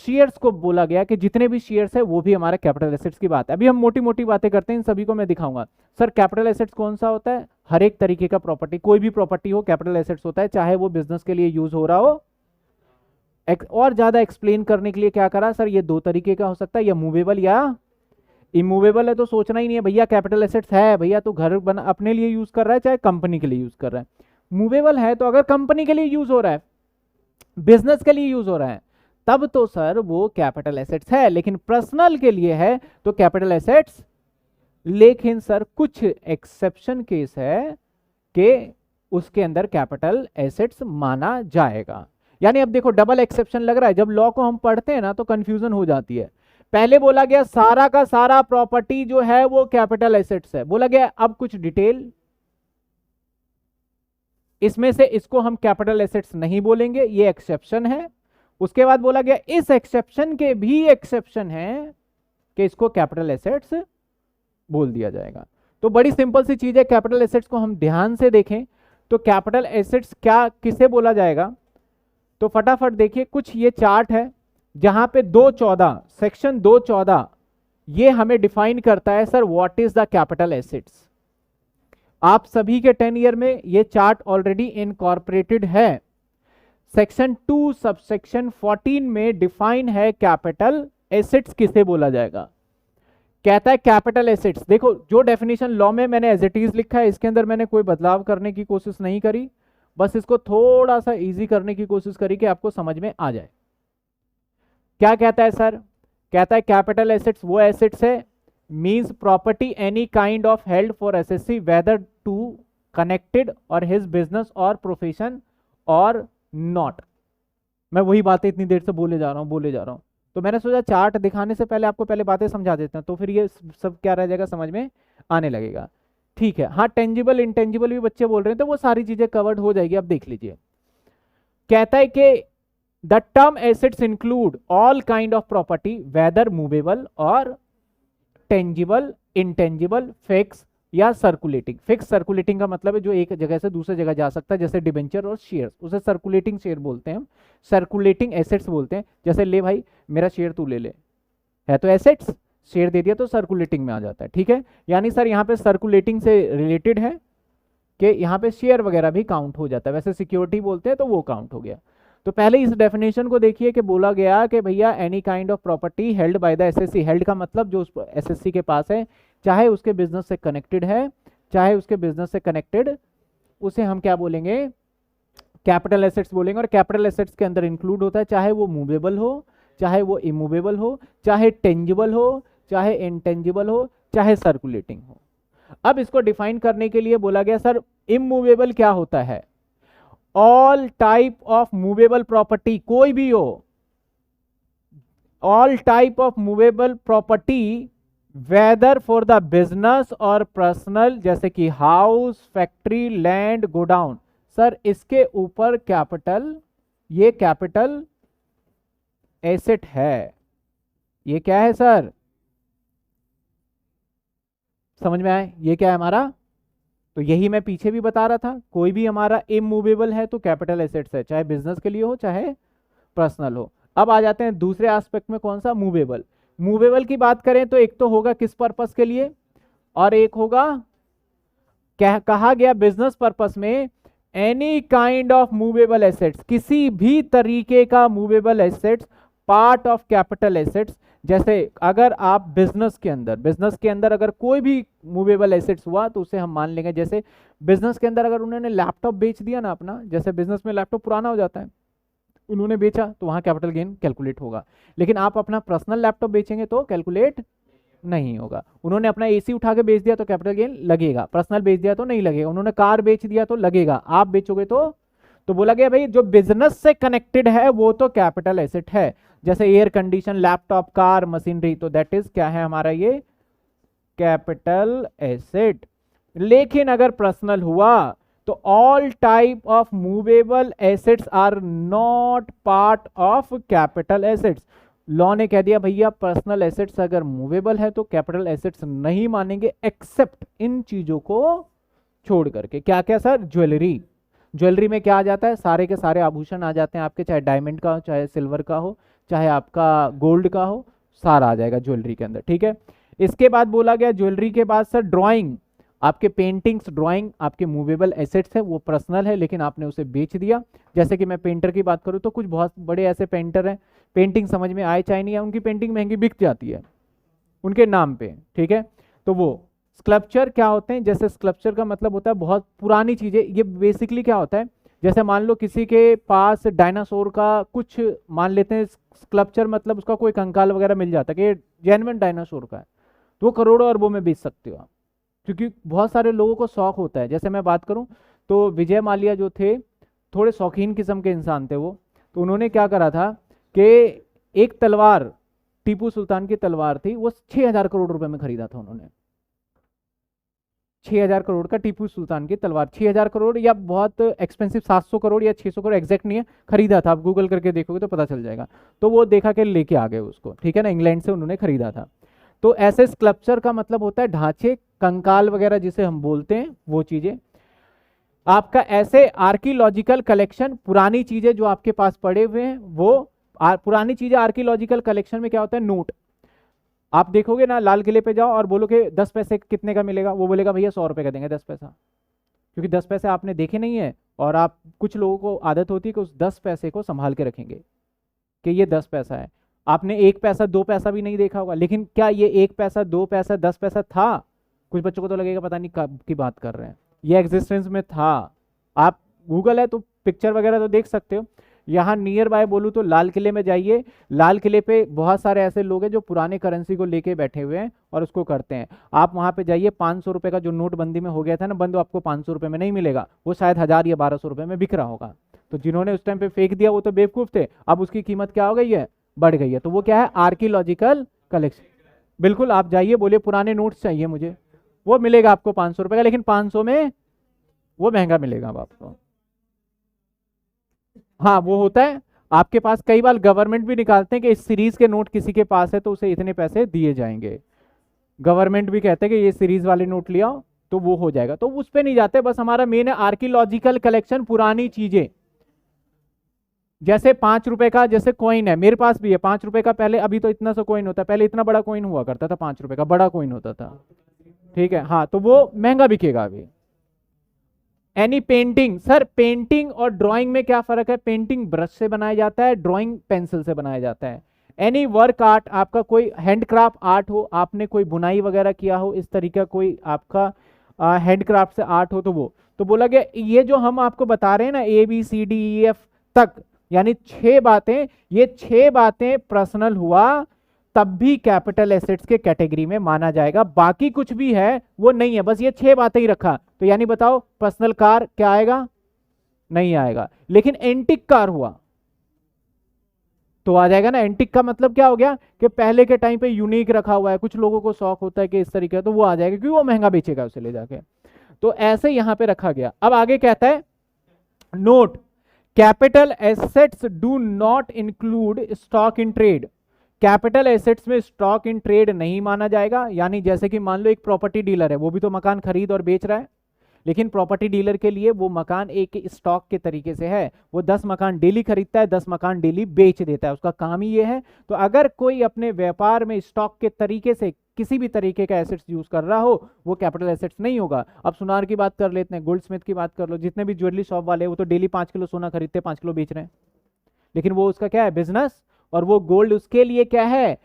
शेयर्स को बोला गया कि जितने भी शेयर्स है वो भी हमारे कैपिटल एसेट्स की बात है। अभी हम मोटी मोटी बातें करते हैं, इन सभी को मैं दिखाऊंगा। सर कैपिटल एसेट्स कौन सा होता है? हर एक तरीके का प्रॉपर्टी, कोई भी प्रॉपर्टी हो कैपिटल एसेट्स होता है, चाहे वो बिजनेस के लिए यूज हो रहा हो। और ज्यादा एक्सप्लेन करने के लिए क्या करा सर, ये दो तरीके का हो सकता है, या मूवेबल या इमूवेबल है तो सोचना ही नहीं है भैया कैपिटल एसेट्स है, भैया तो घर बना अपने लिए यूज कर रहा है चाहे कंपनी के लिए यूज कर रहा है। मूवेबल है तो अगर कंपनी के लिए यूज हो रहा है, बिजनेस के लिए यूज हो रहा है, तब तो सर वो कैपिटल एसेट्स है, लेकिन पर्सनल के लिए है तो कैपिटल एसेट्स। लेकिन सर कुछ एक्सेप्शन केस है कि उसके अंदर कैपिटल एसेट्स माना जाएगा। यानी अब देखो डबल एक्सेप्शन लग रहा है, जब लॉ को हम पढ़ते हैं ना तो कंफ्यूजन हो जाती है। पहले बोला गया सारा का सारा प्रॉपर्टी जो है वो कैपिटल एसेट्स है, बोला गया अब कुछ डिटेल इसमें से इसको हम कैपिटल एसेट्स नहीं बोलेंगे, ये एक्सेप्शन है। उसके बाद बोला गया इस एक्सेप्शन के भी एक्सेप्शन है कि इसको कैपिटल एसेट्स बोल दिया जाएगा। तो बड़ी सिंपल सी चीज है, कैपिटल एसेट्स को हम ध्यान से देखें तो कैपिटल एसेट्स क्या किसे बोला जाएगा, तो फटाफट देखिए कुछ ये चार्ट है जहां पे 214 सेक्शन 214 ये हमें डिफाइन करता है sir what is the capital assets. आप सभी के 10 ईयर में ये चार्ट ऑलरेडी इनकॉर्पोरेटेड है। सेक्शन 2 सबसेक्शन 14 में डिफाइन है कैपिटल एसेट्स किसे बोला जाएगा। कहता है कैपिटल एसेट्स, देखो जो डेफिनेशन लॉ में मैंने एज इट इज लिखा है इसके अंदर मैंने कोई बदलाव करने की कोशिश नहीं करी, बस इसको थोड़ा सा इजी करने की कोशिश करी कि आपको समझ में आ जाए। क्या कहता है सर, कहता है कैपिटल एसेट्स वो एसेट्स है means property any kind of held for assessee whether to connected और हिज बिजनेस और प्रोफेशन और नॉट। मैं वही बातें इतनी देर से बोले जा रहा हूं तो मैंने सोचा चार्ट दिखाने से पहले आपको पहले बातें समझा देते हैं तो फिर ये सब क्या रह जाएगा समझ में आने लगेगा। ठीक है, हाँ टेंजिबल इंटेंजिबल भी बच्चे बोल रहे हैं तो वो सारी चीजें कवर्ड हो जाएगी। अब देख लीजिए, कहता है कि the term assets include all kind of property whether movable और टेंजिबल इंटेंजिबल फिक्स या सर्कुलेटिंग। फिक्स सर्कुलेटिंग का मतलब है जो एक जगह से दूसरी जगह जा सकता है, जैसे डिबेंचर और शेयर, उसे सर्कुलेटिंग शेयर बोलते हैं हम, सर्कुलेटिंग एसेट्स बोलते हैं। जैसे ले भाई मेरा शेयर तू ले ले, है तो एसेट्स, शेयर दे दिया तो सर्कुलेटिंग में आ जाता है। ठीक है, यानी सर यहाँ पे सर्कुलेटिंग से रिलेटेड है कि यहाँ पे शेयर वगैरह भी काउंट हो जाता है, वैसे सिक्योरिटी बोलते हैं तो वो काउंट हो गया। तो पहले इस डेफिनेशन को देखिए कि बोला गया कि भैया any kind of property held by the assessee, held का मतलब जो एसएससी के पास है, चाहे उसके बिजनेस से कनेक्टेड है चाहे उसके बिजनेस से कनेक्टेड, उसे हम क्या बोलेंगे कैपिटल एसेट्स बोलेंगे। और कैपिटल एसेट्स के अंदर इंक्लूड होता है चाहे वो मूवेबल हो चाहे वो इमूवेबल हो, चाहे टेंजिबल हो चाहे इंटेंजिबल हो, चाहे सर्कुलेटिंग हो। अब इसको डिफाइन करने के लिए बोला गया सर इमूवेबल क्या होता है, all type of movable property, कोई भी हो, all type of movable property whether for the business और पर्सनल, जैसे कि house factory land godown. Sir इसके ऊपर कैपिटल, ये कैपिटल एसेट है। ये क्या है सर, समझ में आए ये क्या है हमारा, तो यही मैं पीछे भी बता रहा था, कोई भी हमारा इमूवेबल है तो कैपिटल एसेट्स है, चाहे बिजनेस के लिए हो चाहे पर्सनल हो। अब आ जाते हैं दूसरे एस्पेक्ट में, कौन सा, मूवेबल। मूवेबल की बात करें तो एक तो होगा किस पर्पस के लिए और एक होगा कहा गया बिजनेस पर्पस में any kind of movable assets, किसी भी तरीके का movable assets part of capital assets. जैसे अगर आप बिजनेस के अंदर अगर कोई भी मूवेबल एसेट्स हुआ तो उसे हम मान लेंगे, जैसे बिजनेस के अंदर अगर उन्होंने लैपटॉप बेच दिया ना अपना, जैसे बिजनेस में लैपटॉप पुराना हो जाता है, उन्होंने बेचा तो वहां कैपिटल गेन कैलकुलेट होगा। लेकिन आप अपना पर्सनल लैपटॉप बेचेंगे तो कैलकुलेट नहीं होगा। उन्होंने अपना एसी उठा के बेच दिया तो कैपिटल गेन लगेगा, पर्सनल बेच दिया तो नहीं लगेगा, उन्होंने कार बेच दिया तो लगेगा, आप बेचोगे तो बोला गया भाई जो बिजनेस से कनेक्टेड है वो तो कैपिटल एसेट है, जैसे air condition, laptop, car, machinery, तो दैट इज क्या है हमारा ये कैपिटल एसेट। लेकिन अगर पर्सनल हुआ तो all type of movable assets are not part of capital assets. Law ने कह दिया भैया पर्सनल एसेट्स अगर मूवेबल है तो कैपिटल एसेट्स नहीं मानेंगे, एक्सेप्ट इन चीजों को छोड़ करके। क्या क्या सर, ज्वेलरी, ज्वेलरी में क्या आ जाता है, सारे के सारे आभूषण आ जाते हैं आपके, चाहे डायमंड का हो चाहे सिल्वर का हो चाहे आपका गोल्ड का हो, सारा आ जाएगा ज्वेलरी के अंदर। ठीक है, इसके बाद बोला गया ज्वेलरी के बाद सर ड्राइंग, आपके पेंटिंग्स ड्राइंग आपके मूवेबल एसेट्स है, वो पर्सनल है लेकिन आपने उसे बेच दिया। जैसे कि मैं पेंटर की बात करूं तो कुछ बहुत बड़े ऐसे पेंटर हैं, पेंटिंग समझ में आए चाहे नहीं आए, उनकी पेंटिंग महंगी बिक जाती है उनके नाम पे। ठीक है, तो वो स्कल्पचर क्या होते हैं, जैसे स्कल्पचर का मतलब होता है बहुत पुरानी चीजें, ये बेसिकली क्या होता है जैसे मान लो किसी के पास डायनासोर का कुछ, मान लेते हैं स्कल्पचर, मतलब उसका कोई कंकाल वगैरह मिल जाता है कि ये जेन्युइन डायनासोर का है, तो वो करोड़ों अरबों में बेच सकते हो आप, क्योंकि बहुत सारे लोगों को शौक होता है। जैसे मैं बात करूं तो विजय माल्या जो थे, थोड़े शौकीन किस्म के इंसान थे वो, तो उन्होंने क्या करा था कि एक तलवार, टीपू सुल्तान की तलवार थी, वो 6,000 करोड़ रुपए में खरीदा था उन्होंने। 6,000 करोड़ का टीपू सुल्तान की तलवार, 6,000 करोड़ या बहुत एक्सपेंसिव 700 करोड़ या 600 करोड़, एग्जैक्ट नहीं है, खरीदा था। आप गूगल करके देखोगे तो पता चल जाएगा। तो वो देखा के लेके आ गए उसको, ठीक है ना, इंग्लैंड से उन्होंने खरीदा था। तो ऐसे स्कल्पचर का मतलब होता है ढांचे, कंकाल वगैरह जिसे हम बोलते हैं, वो चीजें। आपका ऐसे आर्कियोलॉजिकल कलेक्शन, पुरानी चीजें जो आपके पास पड़े हुए हैं, वो पुरानी चीजें आर्कियोलॉजिकल कलेक्शन में क्या होता है, नोट। आप देखोगे ना, लाल किले पे जाओ और बोलो कि 10 पैसे कितने का मिलेगा, वो बोलेगा भैया 100 रुपए का देंगे 10 पैसा, क्योंकि 10 पैसे आपने देखे नहीं है। और आप, कुछ लोगों को आदत होती है कि उस 10 पैसे को संभाल के रखेंगे कि ये 10 पैसा है। आपने 1 पैसा 2 पैसा भी नहीं देखा होगा, लेकिन क्या ये 1 पैसा 2 पैसा 10 पैसा था? कुछ बच्चों को तो लगेगा पता नहीं कब की बात कर रहे हैं, ये एग्जिस्टेंस में था। आप गूगल है तो पिक्चर वगैरह तो देख सकते हो। यहाँ नियर बाय बोलूँ तो लाल किले में जाइए, लाल किले पे बहुत सारे ऐसे लोग हैं जो पुराने करेंसी को लेके बैठे हुए हैं और उसको करते हैं। आप वहां पे जाइए, 500 रुपए का जो नोटबंदी में हो गया था ना बंद, आपको 500 रुपए में नहीं मिलेगा, वो शायद 1,000 या 1,200 रुपए में बिक रहा होगा। तो जिन्होंने उस टाइम पे फेंक दिया वो तो बेवकूफ थे, अब उसकी कीमत क्या हो गई है, बढ़ गई है। तो वो क्या है, आर्कियोलॉजिकल कलेक्शन। बिल्कुल, आप जाइए, बोलिए पुराने नोट्स चाहिए मुझे, वो मिलेगा आपको 500 रुपए का, लेकिन 500 में वो महंगा मिलेगा अब आपको। हाँ वो होता है आपके पास, कई बार गवर्नमेंट भी निकालते हैं कि इस सीरीज के नोट किसी के पास है तो उसे इतने पैसे दिए जाएंगे। गवर्नमेंट भी कहते हैं कि ये सीरीज वाले नोट ले आओ तो वो हो जाएगा, तो उस पर नहीं जाते। बस हमारा मेन है आर्कियोलॉजिकल कलेक्शन, पुरानी चीजें। जैसे 5 रुपए का जैसे कॉइन है, मेरे पास भी है 5 रुपए का। पहले, अभी तो इतना सा कॉइन होता है, पहले इतना बड़ा कॉइन हुआ करता था, 5 रुपए का बड़ा कॉइन होता था, ठीक है। हाँ, तो वो महंगा बिकेगा अभी। एनी पेंटिंग, सर पेंटिंग और ड्राइंग में क्या फर्क है? पेंटिंग ब्रश से बनाया जाता है, ड्राइंग पेंसिल से बनाया जाता है। एनी वर्क आर्ट, आपका कोई हैंडक्राफ्ट आर्ट हो, आपने कोई बुनाई वगैरह किया हो, इस तरीका कोई आपका हैंडक्राफ्ट से आर्ट हो, तो वो तो बोला गया ये जो हम आपको बता रहे हैं ना, ABCDEF तक, यानी 6 बातें, ये 6 बातें पर्सनल हुआ तब भी कैपिटल एसेट्स के कैटेगरी में माना जाएगा। बाकी कुछ भी है वो नहीं है, बस ये 6 बातें ही रखा। तो यानी बताओ पर्सनल कार क्या आएगा? नहीं आएगा। लेकिन एंटिक कार हुआ तो आ जाएगा ना। एंटिक का मतलब क्या हो गया कि पहले के टाइम पे यूनिक रखा हुआ है, कुछ लोगों को शौक होता है कि इस तरीके, तो वो आ जाएगा क्योंकि वो महंगा बेचेगा उसे ले जाके। तो ऐसे यहां पे रखा गया। अब आगे कहता है note, capital assets do not include stock in trade. Capital assets में स्टॉक इन ट्रेड नहीं माना जाएगा। यानी जैसे कि मान लो एक प्रॉपर्टी डीलर है, वो भी तो मकान खरीद और बेच रहा है, लेकिन प्रॉपर्टी डीलर के लिए वो मकान एक स्टॉक के तरीके से है, वो 10 मकान डेली खरीदता है, 10 मकान डेली बेच देता है, उसका काम ही ये है। तो अगर कोई अपने व्यापार में स्टॉक के तरीके से किसी भी तरीके का एसेट्स यूज कर रहा हो, वो कैपिटल एसेट्स नहीं होगा। अब सुनार की बात कर लेते हैं, गोल्ड स्मिथ की बात कर लो, जितने भी ज्वेलरी शॉप वाले वो तो डेली 5 किलो सोना खरीदते हैं, 5 किलो बेच रहे हैं, लेकिन वो उसका क्या है, बिजनेस। और वो गोल्ड उसके लिए क्या है,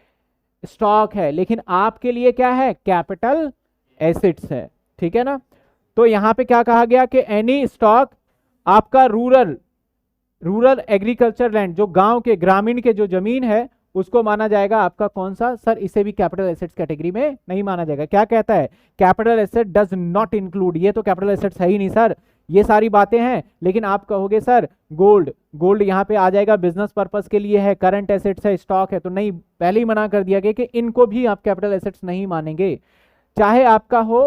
स्टॉक है। लेकिन आपके लिए क्या है, कैपिटल एसेट्स है, ठीक है ना। तो यहां पे क्या कहा गया कि एनी स्टॉक, आपका रूरल एग्रीकल्चर लैंड, जो गांव के ग्रामीण के जो जमीन है, उसको माना जाएगा आपका कौन सा? सर इसे भी कैपिटल एसेट्स कैटेगरी में नहीं माना जाएगा। क्या कहता है, capital asset does not include, ये तो कैपिटल एसेट्स है ही नहीं सर, ये सारी बातें हैं। लेकिन आप कहोगे सर गोल्ड यहां पे आ जाएगा, बिजनेस पर्पस के लिए है, करंट एसेट्स है, स्टॉक है, तो नहीं, पहले ही मना कर दिया गया कि इनको भी आप कैपिटल एसेट्स नहीं मानेंगे। चाहे आपका हो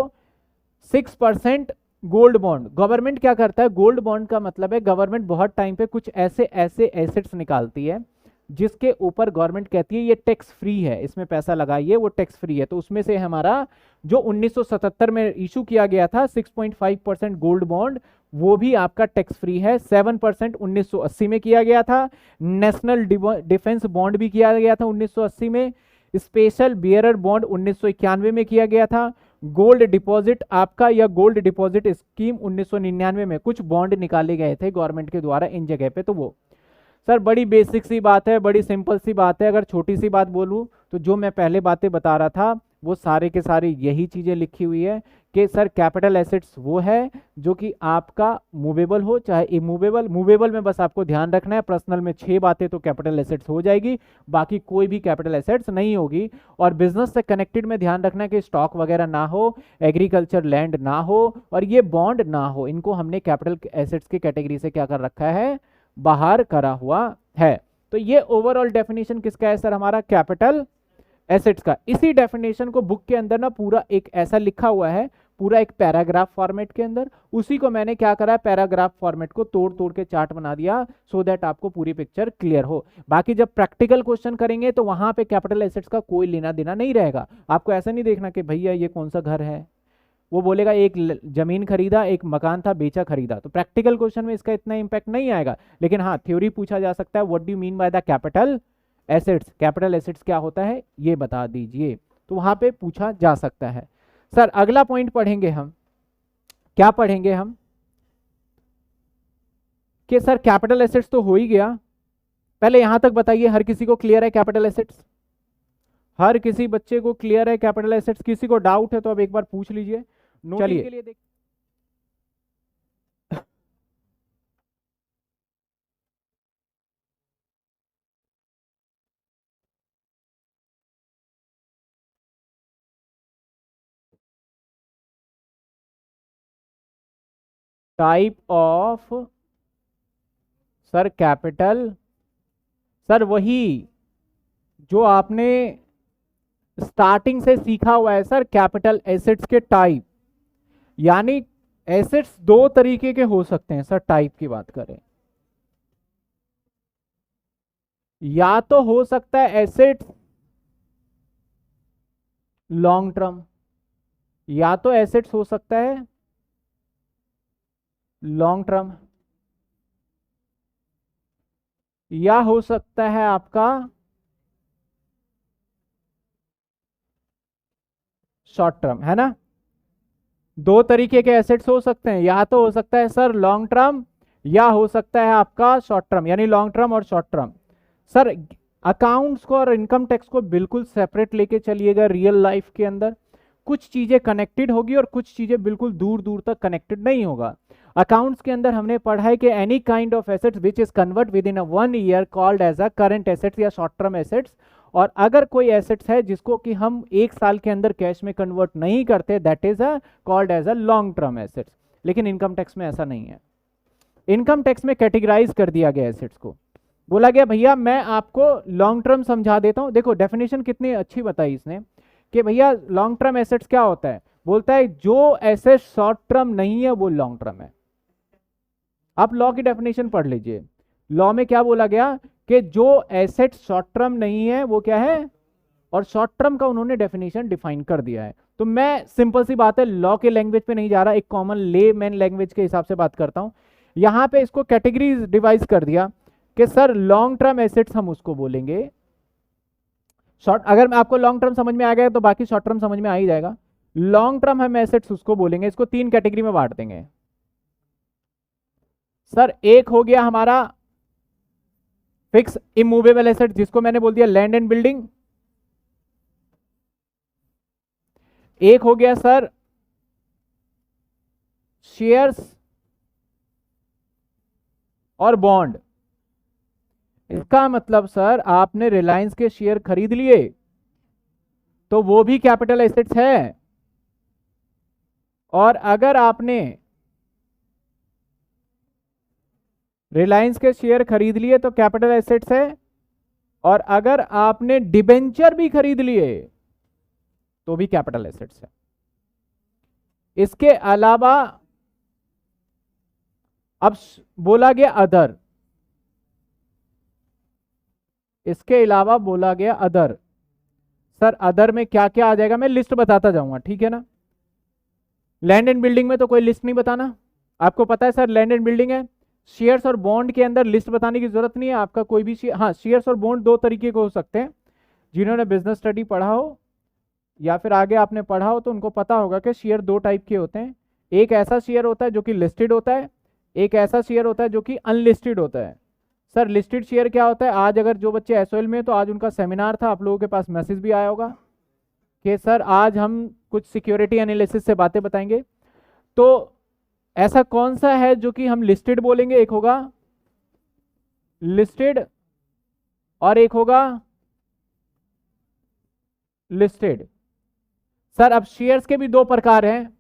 6% गोल्ड बॉन्ड। गवर्नमेंट क्या करता है, गोल्ड बॉन्ड का मतलब है गवर्नमेंट बहुत टाइम पे कुछ ऐसे एसेट्स निकालती है जिसके ऊपर गवर्नमेंट कहती है ये टैक्स फ्री है, इसमें पैसा लगाइए, वो टैक्स फ्री है। तो उसमें से हमारा जो 1977 में इशू किया गया था 6.5% गोल्ड बॉन्ड, वो भी आपका टैक्स फ्री है। 7% 1980 में किया गया था। नेशनल डिफेंस बॉन्ड भी किया गया था 1980 में। स्पेशल बियरर बॉन्ड 1991 में किया गया था। गोल्ड डिपॉजिट आपका, या गोल्ड डिपॉजिट स्कीम 1999 में कुछ बॉन्ड निकाले गए थे गवर्नमेंट के द्वारा इन जगह पे। तो वो सर बड़ी बेसिक सी बात है, बड़ी सिंपल सी बात है। अगर छोटी सी बात बोलूं तो जो मैं पहले बातें बता रहा था वो सारे के सारे यही चीजें लिखी हुई है कि सर कैपिटल एसेट्स वो है जो कि आपका मूवेबल हो चाहे इमूवेबल। मूवेबल में बस आपको ध्यान रखना है, पर्सनल में 6 बातें तो कैपिटल एसेट्स हो जाएगी, बाकी कोई भी कैपिटल एसेट्स नहीं होगी। और बिजनेस से कनेक्टेड में ध्यान रखना है कि स्टॉक वगैरह ना हो, एग्रीकल्चर लैंड ना हो, और ये बॉन्ड ना हो। इनको हमने कैपिटल एसेट्स की कैटेगरी से क्या कर रखा है, बाहर करा हुआ है। तो ये ओवरऑल डेफिनेशन किसका है सर, हमारा कैपिटल एसेट्स का। इसी डेफिनेशन को बुक के अंदर ना पूरा एक ऐसा लिखा हुआ है, पूरा एक पैराग्राफ फॉर्मेट के अंदर। उसी को मैंने क्या करा है, पैराग्राफ फॉर्मेट को तोड़ तोड़ के चार्ट बना दिया, सो दैट आपको पूरी पिक्चर क्लियर हो। बाकी जब प्रैक्टिकल क्वेश्चन करेंगे तो वहां पे कैपिटल एसेट्स का कोई लेना देना नहीं रहेगा। आपको ऐसा नहीं देखना कि भैया ये कौन सा घर है, वो बोलेगा एक जमीन खरीदा, एक मकान था, बेचा खरीदा। तो प्रैक्टिकल क्वेश्चन में इसका इतना इंपैक्ट नहीं आएगा, लेकिन हाँ थ्योरी पूछा जा सकता है, what do you mean by the capital assets, capital assets क्या होता है ये बता दीजिए, तो वहां पे पूछा जा सकता है। सर अगला पॉइंट पढ़ेंगे हम, क्या पढ़ेंगे हम, कि सर कैपिटल एसेट्स तो हो ही गया। पहले यहां तक बताइए, हर किसी को क्लियर है कैपिटल एसेट्स, हर किसी बच्चे को क्लियर है कैपिटल एसेट्स? किसी को डाउट है तो अब एक बार पूछ लीजिए। चलिए के लिए देख type of sir capital, sir वही जो आपने स्टार्टिंग से सीखा हुआ है सर, कैपिटल एसेट्स के टाइप। यानी एसेट्स दो तरीके के हो सकते हैं सर, टाइप की बात करें, या तो हो सकता है एसेट्स लॉन्ग टर्म, या तो एसेट्स हो सकता है लॉन्ग टर्म, या हो सकता है आपका शॉर्ट टर्म, है ना। दो तरीके के एसेट्स हो सकते हैं, या तो हो सकता है सर लॉन्ग टर्म, या हो सकता है आपका शॉर्ट टर्म, यानी लॉन्ग टर्म और शॉर्ट टर्म। सर अकाउंट्स को और इनकम टैक्स को बिल्कुल सेपरेट लेके चलिएगा रियल लाइफ के अंदर। कुछ चीजें कनेक्टेड होगी और कुछ चीजें बिल्कुल दूर दूर तक कनेक्टेड नहीं होगा। अकाउंट्स के अंदर हमने पढ़ा है कि any kind of assets which is convert within a 1 year called as a current assets या शॉर्ट टर्म एसेट्स। और अगर कोई एसेट्स है जिसको कि हम 1 साल के अंदर कैश में कन्वर्ट नहीं करते, that is a called as a long term assets. लेकिन इनकम टैक्स में ऐसा नहीं है। इनकम टैक्स में कैटेगराइज कर दिया गया एसेट्स को, बोला गया भैया मैं आपको लॉन्ग टर्म समझा देता हूं। देखो डेफिनेशन कितनी अच्छी बताई इसने कि भैया लॉन्ग टर्म एसेट्स क्या होता है, बोलता है जो एसेट शॉर्ट टर्म नहीं है वो लॉन्ग टर्म है। आप लॉ की डेफिनेशन पढ़ लीजिए, लॉ में क्या बोला गया कि जो एसेट शॉर्ट टर्म नहीं है वो क्या है, और शॉर्ट टर्म का उन्होंने डेफिनेशन डिफाइन कर दिया है। तो मैं सिंपल सी बात है, लॉ के लैंग्वेज पे नहीं जा रहा, एक कॉमन ले मैन लैंग्वेज के हिसाब से बात करता हूं। यहां पे इसको कैटेगरीज डिवाइड कर दिया कि सर लॉन्ग टर्म एसेट्स हम उसको बोलेंगे शॉर्ट, अगर आपको लॉन्ग टर्म समझ में आ गया तो बाकी शॉर्ट टर्म समझ में आ ही जाएगा। लॉन्ग टर्म हम एसेट्स उसको बोलेंगे, इसको 3 कैटेगरी में बांट देंगे। सर एक हो गया हमारा फिक्स इमूवेबल एसेट, जिसको मैंने बोल दिया लैंड एंड बिल्डिंग। एक हो गया सर शेयर्स और बॉन्ड। इसका मतलब सर आपने रिलायंस के शेयर खरीद लिए तो वो भी कैपिटल एसेट्स है, और अगर आपने रिलायंस के शेयर खरीद लिए तो कैपिटल एसेट्स है, और अगर आपने डिबेंचर भी खरीद लिए तो भी कैपिटल एसेट्स है। इसके अलावा अब बोला गया अदर, इसके अलावा बोला गया अदर। सर अदर में क्या क्या आ जाएगा मैं लिस्ट बताता जाऊंगा, ठीक है ना। लैंड एंड बिल्डिंग में तो कोई लिस्ट नहीं बताना, आपको पता है सर लैंड एंड बिल्डिंग है। शेयर्स और बॉन्ड के अंदर लिस्ट बताने की जरूरत नहीं है आपका, कोई भी हाँ शेयर्स और बॉन्ड दो तरीके के हो सकते हैं। जिन्होंने बिजनेस स्टडी पढ़ा हो या फिर आगे आपने पढ़ा हो तो उनको पता होगा कि शेयर 2 टाइप के होते हैं। एक ऐसा शेयर होता है जो कि लिस्टेड होता है, एक ऐसा शेयर होता है जो कि अनलिस्टेड होता है। सर लिस्टेड शेयर क्या होता है, आज अगर जो बच्चे एसओएल में तो आज उनका सेमिनार था, आप लोगों के पास मैसेज भी आया होगा। कि सर आज हम कुछ सिक्योरिटी एनालिसिस से बातें बताएंगे। तो ऐसा कौन सा है जो कि हम लिस्टेड बोलेंगे? एक होगा लिस्टेड और एक होगा लिस्टेड। सर अब शेयर्स के भी दो प्रकार हैं,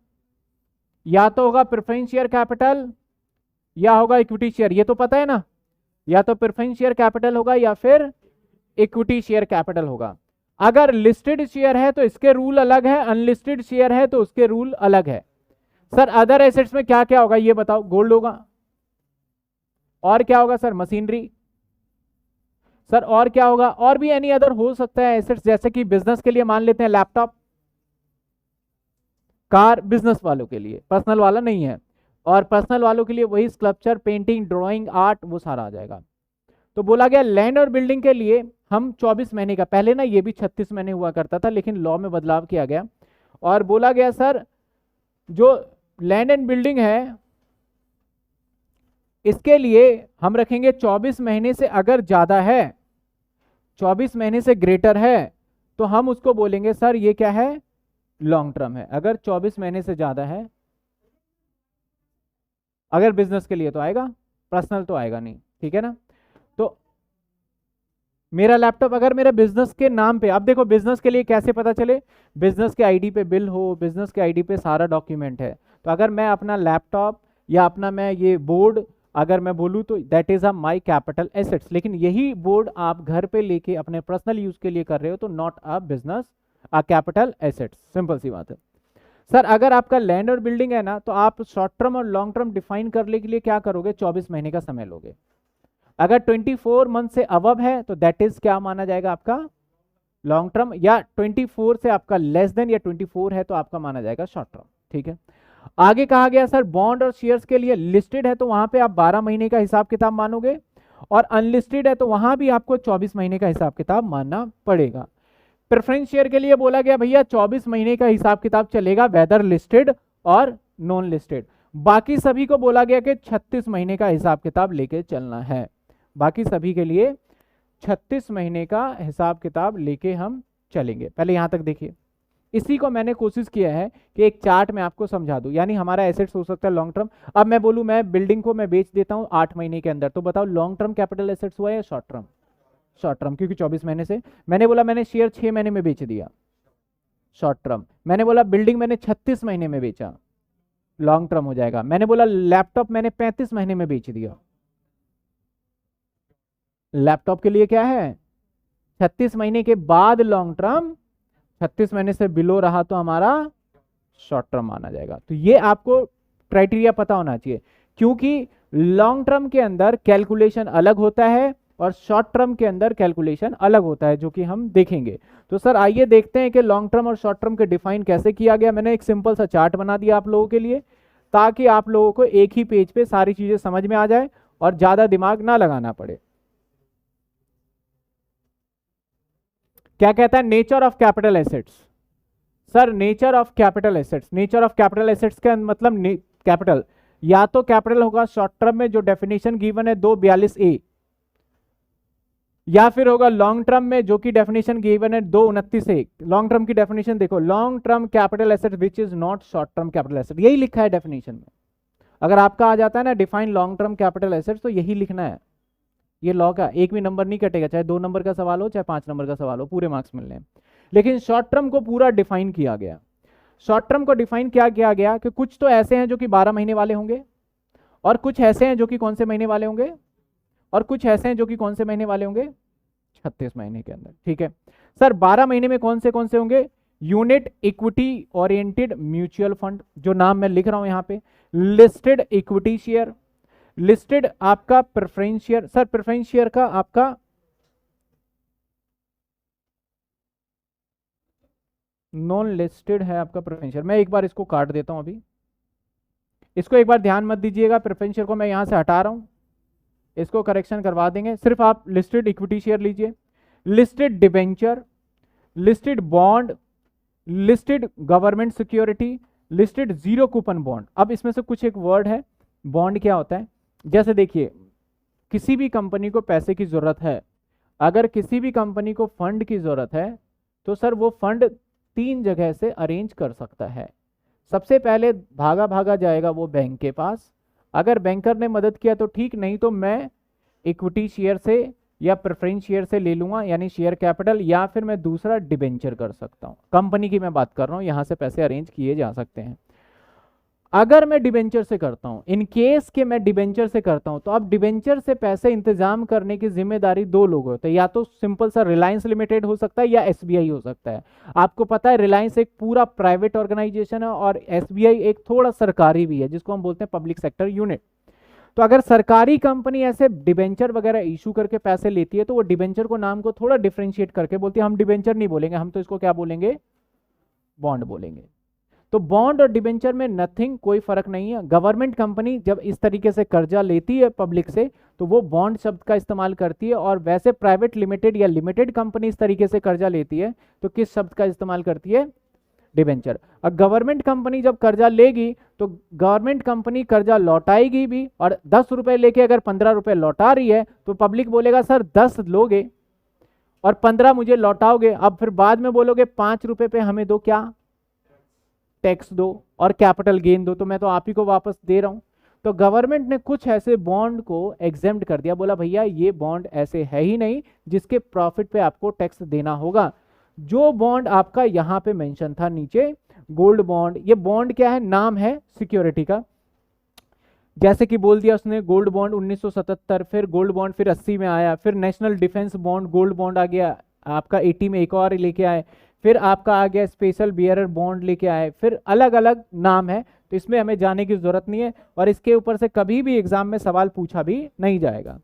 या तो होगा प्रेफरेंस शेयर कैपिटल या होगा इक्विटी शेयर, ये तो पता है ना। या तो प्रेफरेंस शेयर कैपिटल होगा या फिर इक्विटी शेयर कैपिटल होगा। अगर लिस्टेड शेयर है तो इसके रूल अलग है, अनलिस्टेड शेयर है तो उसके रूल अलग है। सर अदर एसेट्स में क्या क्या होगा ये बताओ? गोल्ड होगा, और क्या होगा सर? मशीनरी। सर और क्या होगा? और भी एनी अदर हो सकता है एसेट्स, जैसे कि बिजनेस के लिए मान लेते हैं लैपटॉप, कार, बिजनेस वालों के लिए, पर्सनल वाला नहीं है। और पर्सनल वालों के लिए वही स्कल्पचर, पेंटिंग, ड्राइंग, आर्ट, वो सारा आ जाएगा। तो बोला गया लैंड और बिल्डिंग के लिए हम 24 महीने का, पहले ना ये भी 36 महीने हुआ करता था लेकिन लॉ में बदलाव किया गया, और बोला गया सर जो लैंड एंड बिल्डिंग है इसके लिए हम रखेंगे 24 महीने से अगर ज्यादा है, 24 महीने से ग्रेटर है तो हम उसको बोलेंगे सर ये क्या है? लॉन्ग टर्म है। अगर 24 महीने से ज्यादा है, अगर बिजनेस के लिए तो आएगा, पर्सनल तो आएगा नहीं, ठीक है ना। तो मेरा लैपटॉप अगर मेरे बिजनेस के नाम पे, अब देखो बिजनेस के लिए कैसे पता चले? बिजनेस के आईडी पे बिल हो, बिजनेस के आईडी पे सारा डॉक्यूमेंट है। तो अगर मैं अपना लैपटॉप या अपना मैं ये बोर्ड अगर मैं बोलूँ तो that is a my capital assets, लेकिन यही बोर्ड आप घर पे लेके अपने पर्सनल यूज के लिए कर रहे हो तो not a business, a capital assets. Simple सी बात है। सर अगर आपका लैंड और बिल्डिंग है ना तो आप शॉर्ट टर्म और लॉन्ग टर्म डिफाइन करने के लिए क्या करोगे? 24 महीने का समय लोगे। अगर 24 मंथ से अबव है तो दैट इज क्या माना जाएगा आपका? Long term. या 24 से आपका लेस देन या 24 है तो आपका माना जाएगा शॉर्ट टर्म, ठीक है। आगे कहा गया सर बॉन्ड और शेयर्स के लिए लिस्टेड है तो वहां पे आप 12 महीने का हिसाब किताब मानोगे, और अनलिस्टेड है तो वहां भी आपको 24 महीने का हिसाब किताब मानना पड़ेगा। प्रेफरेंस शेयर के लिए बोला गया भैया 24 महीने का हिसाब किताब चलेगा, वेदर लिस्टेड और नॉन लिस्टेड। बाकी सभी को बोला गया कि 36 महीने का हिसाब किताब लेके चलना है। बाकी सभी के लिए 36 महीने का हिसाब किताब लेके हम चलेंगे। पहले यहां तक देखिए, इसी को मैंने कोशिश किया है कि एक चार्ट में आपको समझा दूं। यानी हमारा एसेट्स हो सकता है लॉन्ग टर्म। अब मैं बोलूं मैं बिल्डिंग को मैं बेच देता हूं 8 महीने के अंदर, तो बताओ लॉन्ग टर्म कैपिटल एसेट्स हुआ या शॉर्ट टर्म? शॉर्ट टर्म, क्योंकि 24 महीने से। मैंने बोला मैंने शेयर 6 महीने में बेच दिया, शॉर्ट टर्म। मैंने बोला बिल्डिंग मैंने 36 महीने में बेचा, लॉन्ग टर्म हो जाएगा। मैंने बोला लैपटॉप मैंने 35 महीने में बेच दिया, लैपटॉप के लिए क्या है? 36 महीने के बाद लॉन्ग टर्म, 36 महीने से बिलो रहा तो हमारा शॉर्ट टर्म माना जाएगा। तो ये आपको क्राइटेरिया पता होना चाहिए, क्योंकि लॉन्ग टर्म के अंदर कैलकुलेशन अलग होता है और शॉर्ट टर्म के अंदर कैलकुलेशन अलग होता है, जो कि हम देखेंगे। तो सर आइए देखते हैं कि लॉन्ग टर्म और शॉर्ट टर्म के डिफाइन कैसे किया गया। मैंने एक सिंपल सा चार्ट बना दिया आप लोगों के लिए, ताकि आप लोगों को एक ही पेज पे सारी चीजें समझ में आ जाए और ज्यादा दिमाग ना लगाना पड़े। क्या कहता है nature of capital assets? Sir nature of capital assets, nature of capital assets का मतलब कैपिटल, या तो कैपिटल होगा शॉर्ट टर्म में जो डेफिनेशन गिवन है 242A, या फिर होगा लॉन्ग टर्म में जो कि डेफिनेशन गिवन है 229A। लॉन्ग टर्म की डेफिनेशन देखो, long term capital asset which is not short term capital asset, यही लिखा है डेफिनेशन में। अगर आपका आ जाता है ना define long term capital assets तो यही लिखना है। ये लॉ का एक भी नंबर नहीं कटेगा, चाहे 2 नंबर का सवाल हो चाहे 5 नंबर का सवाल हो, पूरे मार्क्स मिलने हैं। लेकिन शॉर्ट टर्म को पूरा डिफाइन किया गया। शॉर्ट टर्म को डिफाइन क्या किया गया कि कुछ तो ऐसे हैं जो कि 12 महीने वाले होंगे, और कुछ ऐसे हैं जो कि कौन से महीने वाले होंगे, और कुछ ऐसे हैं जो कि कौन से महीने वाले होंगे? 36 महीने के अंदर, ठीक है। सर 12 महीने में कौन से होंगे? Unit equity oriented mutual fund, जो नाम मैं लिख रहा हूं यहां पे, लिस्टेड इक्विटी शेयर, लिस्टेड आपका preference share. Sir preference share का आपका नॉन लिस्टेड है आपका प्रेफरेंस शेयर। मैं एक बार इसको काट देता हूं, अभी इसको एक बार ध्यान मत दीजिएगा, प्रेफरेंस शेयर को मैं यहां से हटा रहा हूं, इसको करेक्शन करवा देंगे। सिर्फ आप लिस्टेड इक्विटी शेयर लीजिए, listed debenture, listed bond, listed government security, listed zero coupon bond. अब इसमें से कुछ एक वर्ड है, बॉन्ड क्या होता है? जैसे देखिए किसी भी कंपनी को पैसे की जरूरत है, अगर किसी भी कंपनी को फंड की जरूरत है तो सर वो फंड 3 जगह से अरेंज कर सकता है। सबसे पहले भागा भागा जाएगा वो बैंक के पास, अगर बैंकर ने मदद किया तो ठीक, नहीं तो मैं इक्विटी शेयर से या प्रेफरेंस शेयर से ले लूंगा, यानी शेयर कैपिटल, या फिर मैं दूसरा डिबेंचर कर सकता हूं। कंपनी की मैं बात कर रहा हूं, यहां से पैसे अरेंज किए जा सकते हैं। अगर मैं डिबेंचर से करता हूं, इन केस के मैं डिबेंचर से करता हूं, तो अब डिबेंचर से पैसे इंतजाम करने की जिम्मेदारी 2 लोग होते हैं, या तो सिंपल सा रिलायंस लिमिटेड हो सकता है या एसबीआई हो सकता है। आपको पता है रिलायंस एक पूरा प्राइवेट ऑर्गेनाइजेशन है और एसबीआई एक थोड़ा सरकारी भी है, जिसको हम बोलते हैं पब्लिक सेक्टर यूनिट। तो अगर सरकारी कंपनी ऐसे डिबेंचर वगैरह इशू करके पैसे लेती है, तो वो डिबेंचर को नाम को थोड़ा डिफरेंशिएट करके बोलती है, हम डिबेंचर नहीं बोलेंगे, हम तो इसको क्या बोलेंगे, बॉन्ड बोलेंगे। तो बॉन्ड और डिबेंचर में नथिंग, कोई फर्क नहीं है। गवर्नमेंट कंपनी जब इस तरीके से कर्जा लेती है पब्लिक से, तो वो बॉन्ड शब्द का इस्तेमाल करती है, और वैसे प्राइवेट लिमिटेड या लिमिटेड कंपनी इस तरीके से कर्जा लेती है तो किस शब्द का इस्तेमाल करती है, डिबेंचर। अब गवर्नमेंट कंपनी जब कर्जा लेगी तो गवर्नमेंट कंपनी कर्जा लौटाएगी भी, और 10 रुपए लेके अगर 15 रुपए लौटा रही है तो पब्लिक बोलेगा सर 10 लोगे और 15 मुझे लौटाओगे। अब फिर बाद में बोलोगे 5 रुपए पे हमें दो, क्या टैक्स दो और कैपिटल गेन दो, तो मैं तो आप ही को वापस दे रहा हूं। तो गवर्नमेंट ने कुछ ऐसे बॉन्ड को एग्जेम्प्ट कर दिया, बोला भैया ये बॉन्ड ऐसे है ही नहीं जिसके प्रॉफिट पे आपको टैक्स देना होगा। जो बॉन्ड आपका यहां पे मेंशन था नीचे, गोल्ड बॉन्ड, ये बॉन्ड क्या है, नाम है सिक्योरिटी का। जैसे कि बोल दिया उसने गोल्ड बॉन्ड 1977, फिर गोल्ड बॉन्ड फिर 80 में आया, फिर national defence bond gold bond आ गया आपका 80 में, एक और लेके आए, फिर आपका आ गया स्पेशल बियरर बॉन्ड लेके आए, फिर अलग अलग नाम है। तो इसमें हमें जाने की जरूरत नहीं है, और इसके ऊपर से कभी भी एग्जाम में सवाल पूछा भी नहीं जाएगा।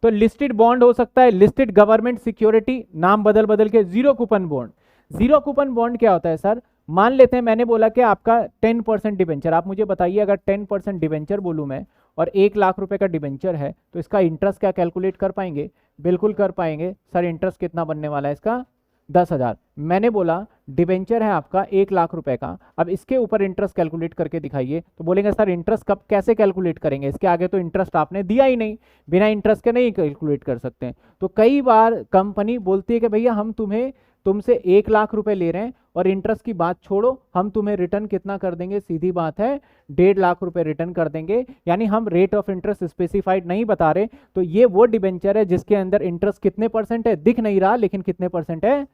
तो लिस्टेड बॉन्ड हो सकता है, लिस्टेड गवर्नमेंट सिक्योरिटी, नाम बदल बदल के, zero coupon bond. Zero coupon bond क्या होता है सर, मान लेते हैं मैंने बोला कि आपका 10% डिबेंचर, आप मुझे बताइए अगर 10% डिबेंचर बोलूं मैं और 1 लाख रुपए का डिबेंचर है, तो इसका इंटरेस्ट क्या कैलकुलेट कर पाएंगे, बिल्कुल कर पाएंगे। सर इंटरेस्ट कितना बनने वाला है इसका, 10,000। मैंने बोला डिबेंचर है आपका 1 लाख रुपए का, अब इसके ऊपर इंटरेस्ट कैलकुलेट करके दिखाइए, तो बोलेंगे सर इंटरेस्ट कब कैसे कैलकुलेट करेंगे, इसके आगे तो इंटरेस्ट आपने दिया ही नहीं, बिना इंटरेस्ट के नहीं कैलकुलेट कर सकते। तो कई बार कंपनी बोलती है कि भैया हम तुमसे 1 लाख रुपए ले रहे हैं और इंटरेस्ट की बात छोड़ो, हम तुम्हें रिटर्न कितना कर देंगे, सीधी बात है 1.5 लाख रुपए रिटर्न कर देंगे, यानी हम रेट ऑफ इंटरेस्ट स्पेसिफाइड नहीं बता रहे। तो ये वो डिबेंचर है जिसके अंदर इंटरेस्ट कितने परसेंट है दिख नहीं रहा, लेकिन कितने परसेंट है,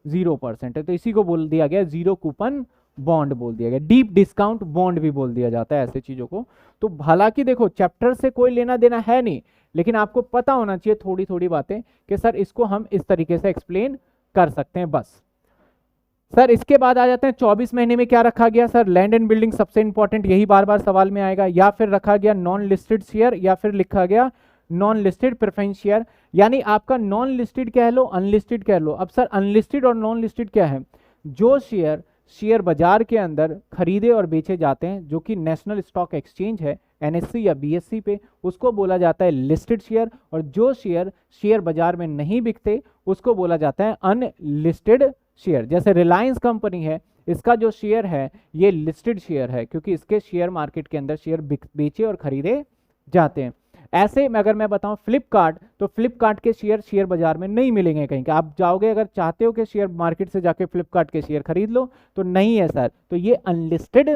0% है। तो इसी को बोल दिया गया जीरो कूपन बॉन्ड बोल दिया गया, डीप डिस्काउंट बॉन्ड भी बोल दिया जाता है ऐसे चीजों को। तो हालांकि देखो चैप्टर से कोई लेना देना है नहीं, लेकिन आपको पता होना चाहिए थोड़ी थोड़ी बातें कि सर इसको हम इस तरीके से एक्सप्लेन कर सकते हैं बस। सर इसके बाद आ जाते हैं 24 महीने में क्या रखा गया, सर लैंड एंड बिल्डिंग सबसे इंपॉर्टेंट, यही बार बार सवाल में आएगा, या फिर रखा गया नॉन लिस्टेड शेयर, या फिर लिखा गया नॉन लिस्टेड प्रेफरेंस शेयर। यानी आपका नॉन लिस्टेड कह लो, अनलिस्टेड कह लो। अब सर अनलिस्टेड और नॉन लिस्टेड क्या है, जो शेयर बाजार के अंदर खरीदे और बेचे जाते हैं, जो कि नेशनल स्टॉक एक्सचेंज है एनएससी या बीएससी पे, उसको बोला जाता है लिस्टेड शेयर, और जो शेयर बाजार में नहीं बिकते उसको बोला जाता है अनलिस्टेड शेयर। जैसे रिलायंस कंपनी है, इसका जो शेयर है ये लिस्टेड शेयर है, क्योंकि इसके शेयर मार्केट के अंदर शेयर बेचे और खरीदे जाते हैं। ऐसे में अगर मैं बताऊं फ्लिपकार्ट, तो फ्लिपकार्ट के शेयर बाजार में नहीं मिलेंगे कहीं का, आप जाओगे अगर चाहते हो कि शेयर मार्केट से जाके फ्लिपकार्ट के शेयर खरीद लो, तो नहीं है सर। तो ये अनलिस्टेड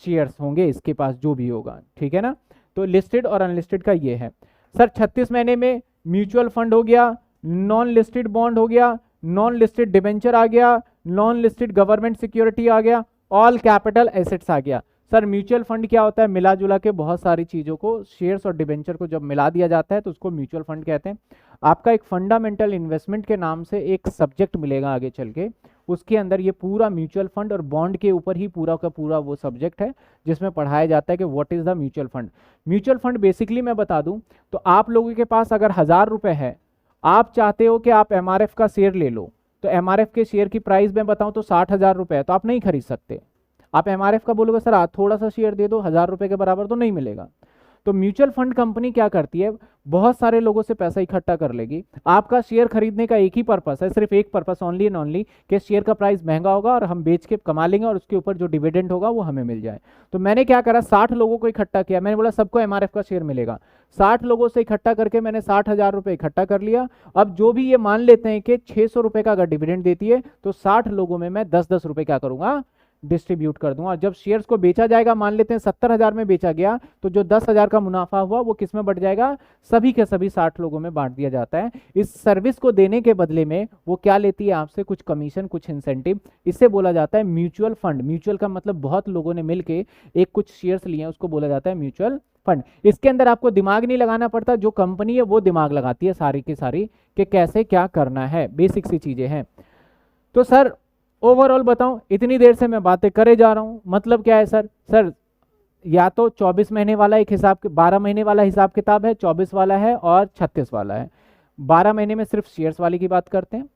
शेयर्स होंगे इसके पास जो भी होगा, ठीक है ना। तो लिस्टेड और अनलिस्टेड का ये है। सर 36 महीने में म्यूचुअल फंड हो गया, नॉन लिस्टेड बॉन्ड हो गया, नॉन लिस्टेड डिबेंचर आ गया, नॉन लिस्टेड गवर्नमेंट सिक्योरिटी आ गया, ऑल कैपिटल एसेट्स आ गया। सर म्यूचुअल फंड क्या होता है, मिला जुला के बहुत सारी चीजों को, शेयर्स और डिबेंचर को जब मिला दिया जाता है तो उसको म्यूचुअल फंड कहते हैं। आपका एक फंडामेंटल इन्वेस्टमेंट के नाम से एक सब्जेक्ट मिलेगा आगे चल के, उसके अंदर ये पूरा म्यूचुअल फंड और बॉन्ड के ऊपर ही पूरा का पूरा वो सब्जेक्ट है जिसमें पढ़ाया जाता है कि what is the mutual fund. Mutual fund basically मैं बता दूं तो आप लोगों के पास अगर 1000 रुपए है, आप चाहते हो कि आप एमआरएफ का शेयर ले लो, तो एमआरएफ के शेयर की प्राइस में बताऊं तो 60,000 रुपए है, तो आप नहीं खरीद सकते। आप एमआरएफ का बोलोगे सर थोड़ा सा शेयर दे दो, 1000 रुपए के बराबर तो नहीं मिलेगा। तो म्यूचुअल फंड कंपनी क्या करती है, बहुत सारे लोगों से पैसा इकट्ठा कर लेगी। आपका शेयर खरीदने का एक ही पर्पस है, सिर्फ एक पर्पस, ओनली एंड ओनली, कि शेयर का प्राइस महंगा होगा और हम बेच के कमा लेंगे और उसके ऊपर जो डिविडेंड होगा वो हमें मिल जाए। तो मैंने क्या करा, 60 लोगों को इकट्ठा किया, मैंने बोला सबको एमआरएफ का शेयर मिलेगा। 60 लोगों से इकट्ठा करके मैंने 60,000 रुपए इकट्ठा कर लिया। अब जो भी ये मान लेते हैं कि 600 रुपए का अगर डिविडेंड देती है, तो 60 लोगों में मैं 10-10 रुपए क्या करूंगा, डिस्ट्रीब्यूट कर दूंगा। जब शेयर्स को बेचा जाएगा, मान लेते हैं 70,000 में बेचा गया, तो जो 10,000 का मुनाफा हुआ वो किस में बढ़ जाएगा, सभी के सभी 60 लोगों में बांट दिया जाता है। इस सर्विस को देने के बदले में वो क्या लेती है आपसे, कुछ कमीशन, कुछ इंसेंटिव। इससे बोला जाता है म्यूचुअल फंड। म्यूचुअल का मतलब बहुत लोगों ने मिलकर एक कुछ शेयर्स लिए, उसको बोला जाता है म्यूचुअल फंड। इसके अंदर आपको दिमाग नहीं लगाना पड़ता, जो कंपनी है वो दिमाग लगाती है सारी की सारी कि कैसे क्या करना है, बेसिक सी चीजें हैं। तो सर ओवरऑल बताऊं, इतनी देर से मैं बातें करे जा रहा हूं, मतलब क्या है सर? सर या तो 24 महीने वाला एक हिसाब, 12 महीने वाला हिसाब किताब है, 24 वाला है और 36 वाला है। 12 महीने में सिर्फ शेयर्स वाली की बात करते हैं,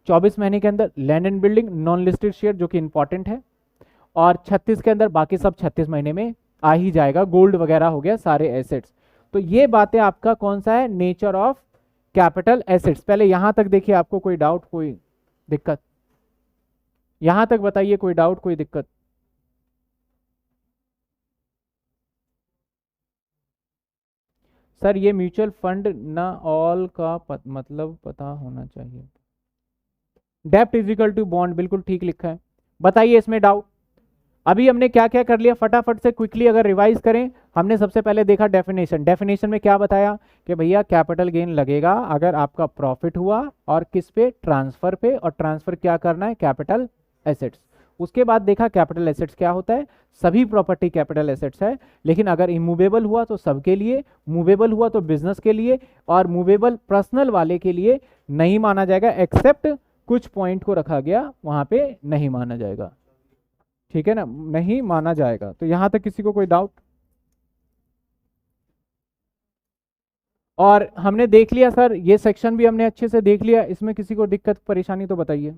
24 महीने के अंदर land and building, non listed share जो कि इंपॉर्टेंट है, और 36 के अंदर बाकी सब 36 महीने में आ ही जाएगा, गोल्ड वगैरह हो गया, सारे एसेट्स। तो ये बातें आपका कौन सा है, नेचर ऑफ कैपिटल एसेट्स। पहले यहां तक देखिए, आपको कोई डाउट, कोई दिक्कत? यहां तक बताइए, कोई डाउट, कोई दिक्कत? सर ये म्यूचुअल फंड ना ऑल का मतलब पता होना चाहिए। डेप्ट इज इक्वल टू बॉन्ड, बिल्कुल ठीक लिखा है। बताइए इसमें डाउट। अभी हमने क्या क्या कर लिया, फटाफट से क्विकली अगर रिवाइज करें। हमने सबसे पहले देखा डेफिनेशन। डेफिनेशन में क्या बताया कि भैया कैपिटल गेन लगेगा अगर आपका प्रॉफिट हुआ, और किस पे, ट्रांसफर पे, और ट्रांसफर क्या करना है, कैपिटल एसेट्स। उसके बाद देखा कैपिटल एसेट्स क्या होता है, सभी प्रॉपर्टी कैपिटल एसेट्स है, लेकिन अगर इमूवेबल हुआ तो सबके लिए, मूवेबल हुआ तो बिजनेस के लिए, और मूवेबल पर्सनल वाले के लिए नहीं माना जाएगा, एक्सेप्ट कुछ पॉइंट को रखा गया वहां पे नहीं माना जाएगा। ठीक है ना, नहीं माना जाएगा। तो यहां तक किसी को कोई डाउट? और हमने देख लिया सर, ये सेक्शन भी हमने अच्छे से देख लिया, इसमें किसी को दिक्कत परेशानी तो बताइए।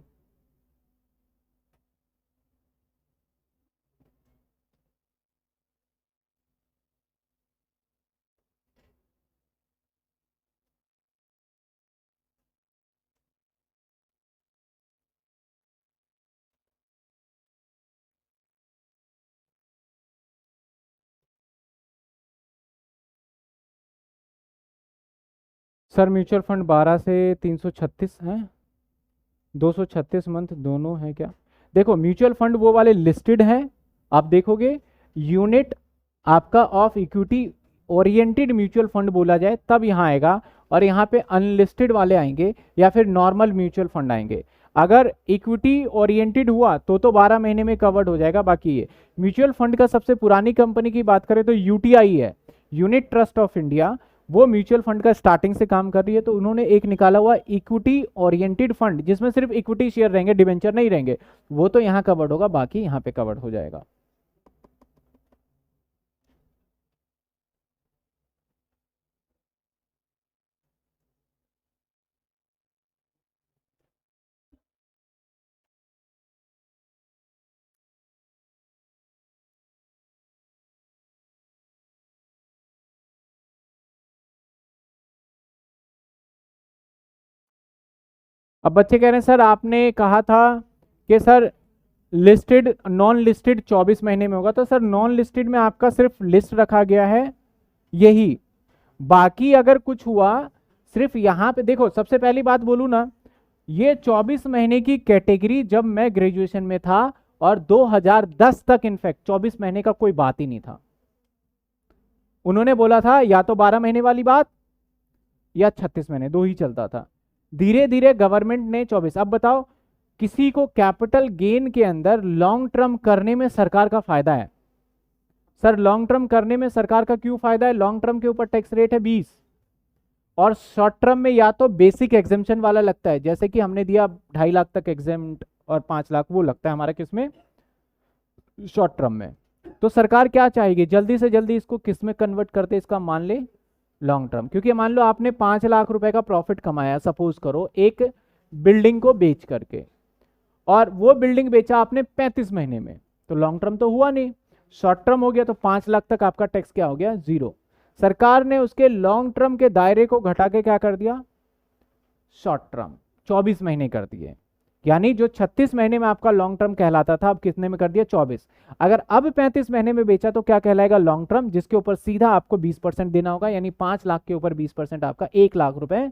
सर म्यूचुअल फंड 12 से 336 है, 236 मंथ दोनों है क्या? देखो म्यूचुअल फंड वो वाले लिस्टेड हैं, आप देखोगे यूनिट आपका of equity oriented mutual fund बोला जाए तब यहाँ आएगा, और यहाँ पे अनलिस्टेड वाले आएंगे या फिर नॉर्मल म्यूचुअल फंड आएंगे। अगर इक्विटी ओरिएंटेड हुआ तो 12 महीने में कवर्ड हो जाएगा। बाकी ये म्यूचुअल फंड का सबसे पुरानी कंपनी की बात करें तो यूटीआई है, यूनिट ट्रस्ट ऑफ इंडिया, वो म्यूचुअल फंड का स्टार्टिंग से काम कर रही है। तो उन्होंने एक निकाला हुआ इक्विटी ओरिएंटेड फंड, जिसमें सिर्फ इक्विटी शेयर रहेंगे, डिवेंचर नहीं रहेंगे, वो तो यहाँ कवर्ड होगा, बाकी यहाँ पे कवर्ड हो जाएगा। अब बच्चे कह रहे हैं सर आपने कहा था कि सर लिस्टेड नॉन लिस्टेड 24 महीने में होगा, तो सर नॉन लिस्टेड में आपका सिर्फ लिस्ट रखा गया है यही, बाकी अगर कुछ हुआ सिर्फ यहां पे देखो। सबसे पहली बात बोलूं ना, ये 24 महीने की कैटेगरी जब मैं ग्रेजुएशन में था और 2010 तक इनफैक्ट 24 महीने का कोई बात ही नहीं था। उन्होंने बोला था या तो 12 महीने वाली बात या 36 महीने, दो ही चलता था। धीरे धीरे गवर्नमेंट ने 24। अब बताओ किसी को कैपिटल गेन के अंदर लॉन्ग टर्म करने में सरकार का फायदा है? सर लॉन्ग टर्म करने में सरकार का क्यों फायदा है? लॉन्ग टर्म के ऊपर टैक्स रेट है 20, और शॉर्ट टर्म में या तो बेसिक एग्जेम्पशन वाला लगता है, जैसे कि हमने दिया 2.5 लाख तक एग्जेम्प्ट और 5 लाख वो लगता है हमारा किसमें, शॉर्ट टर्म में। तो सरकार क्या चाहेगी, जल्दी से जल्दी इसको किस में कन्वर्ट करते, इसका मान ले लॉन्ग टर्म। क्योंकि मान लो आपने 5 लाख रुपए का प्रॉफिट कमाया, सपोज करो एक बिल्डिंग को बेच करके, और वो बिल्डिंग बेचा आपने 35 महीने में, तो लॉन्ग टर्म तो हुआ नहीं, शॉर्ट टर्म हो गया। तो 5 लाख तक आपका टैक्स क्या हो गया, जीरो। सरकार ने उसके लॉन्ग टर्म के दायरे को घटा के क्या कर दिया, शॉर्ट टर्म 24 महीने कर दिए। यानी जो 36 महीने में आपका लॉन्ग टर्म कहलाता था, अब कितने में कर दिया, 24। अगर अब 35 महीने में बेचा तो क्या कहलाएगा, लॉन्ग टर्म, जिसके ऊपर सीधा आपको 20% देना होगा, यानी 5 लाख के ऊपर 20% आपका 1 लाख रुपए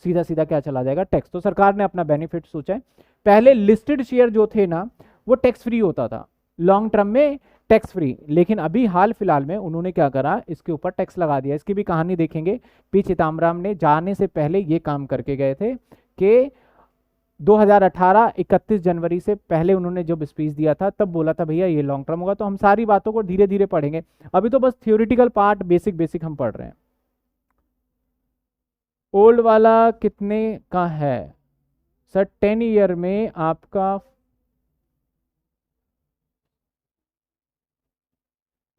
सीधा सीधा क्या चला जाएगा, टैक्स। तो सरकार ने अपना बेनिफिट सोचा है। पहले लिस्टेड शेयर जो थे ना वो टैक्स फ्री होता था, लॉन्ग टर्म में टैक्स फ्री, लेकिन अभी हाल फिलहाल में उन्होंने क्या करा, इसके ऊपर टैक्स लगा दिया। इसकी भी कहानी देखेंगे। पी चिदम्बरम ने जाने से पहले ये काम करके गए थे कि 2018 31 जनवरी से पहले उन्होंने जब स्पीच दिया था तब बोला था भैया ये लॉन्ग टर्म होगा। तो हम सारी बातों को धीरे धीरे पढ़ेंगे, अभी तो बस थियोरिटिकल पार्ट बेसिक बेसिक हम पढ़ रहे हैं। ओल्ड वाला कितने का है सर, 10 ईयर में आपका,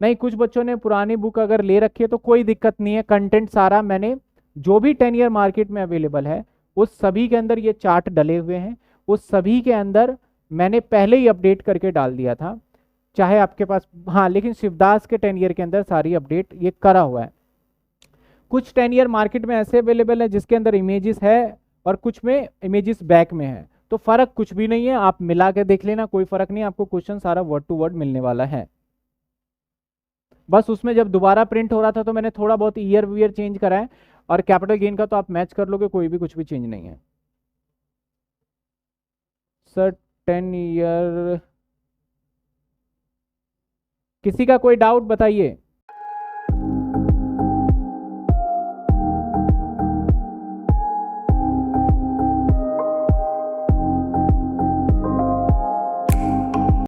नहीं कुछ बच्चों ने पुरानी बुक अगर ले रखी है तो कोई दिक्कत नहीं है, कंटेंट सारा मैंने जो भी 10 ईयर मार्केट में अवेलेबल है उस सभी के अंदर ये चार्ट डले हुए हैं, उस सभी के अंदर मैंने पहले ही अपडेट करके डाल दिया था, चाहे आपके पास, हाँ लेकिन शिवदास के 10 ईयर के अंदर सारी अपडेट ये करा हुआ है। कुछ 10 ईयर मार्केट में ऐसे अवेलेबल है जिसके अंदर इमेजेस है और कुछ में इमेजेस बैक में है, तो फर्क कुछ भी नहीं है, आप मिला के देख लेना, कोई फर्क नहीं, आपको क्वेश्चन सारा वर्ड टू वर्ड मिलने वाला है। बस उसमें जब दोबारा प्रिंट हो रहा था तो मैंने थोड़ा बहुत ईयर वीयर चेंज करा है, और कैपिटल गेन का तो आप मैच कर लोगे, कोई भी कुछ भी चेंज नहीं है। सर 10 ईयर, किसी का कोई डाउट बताइए।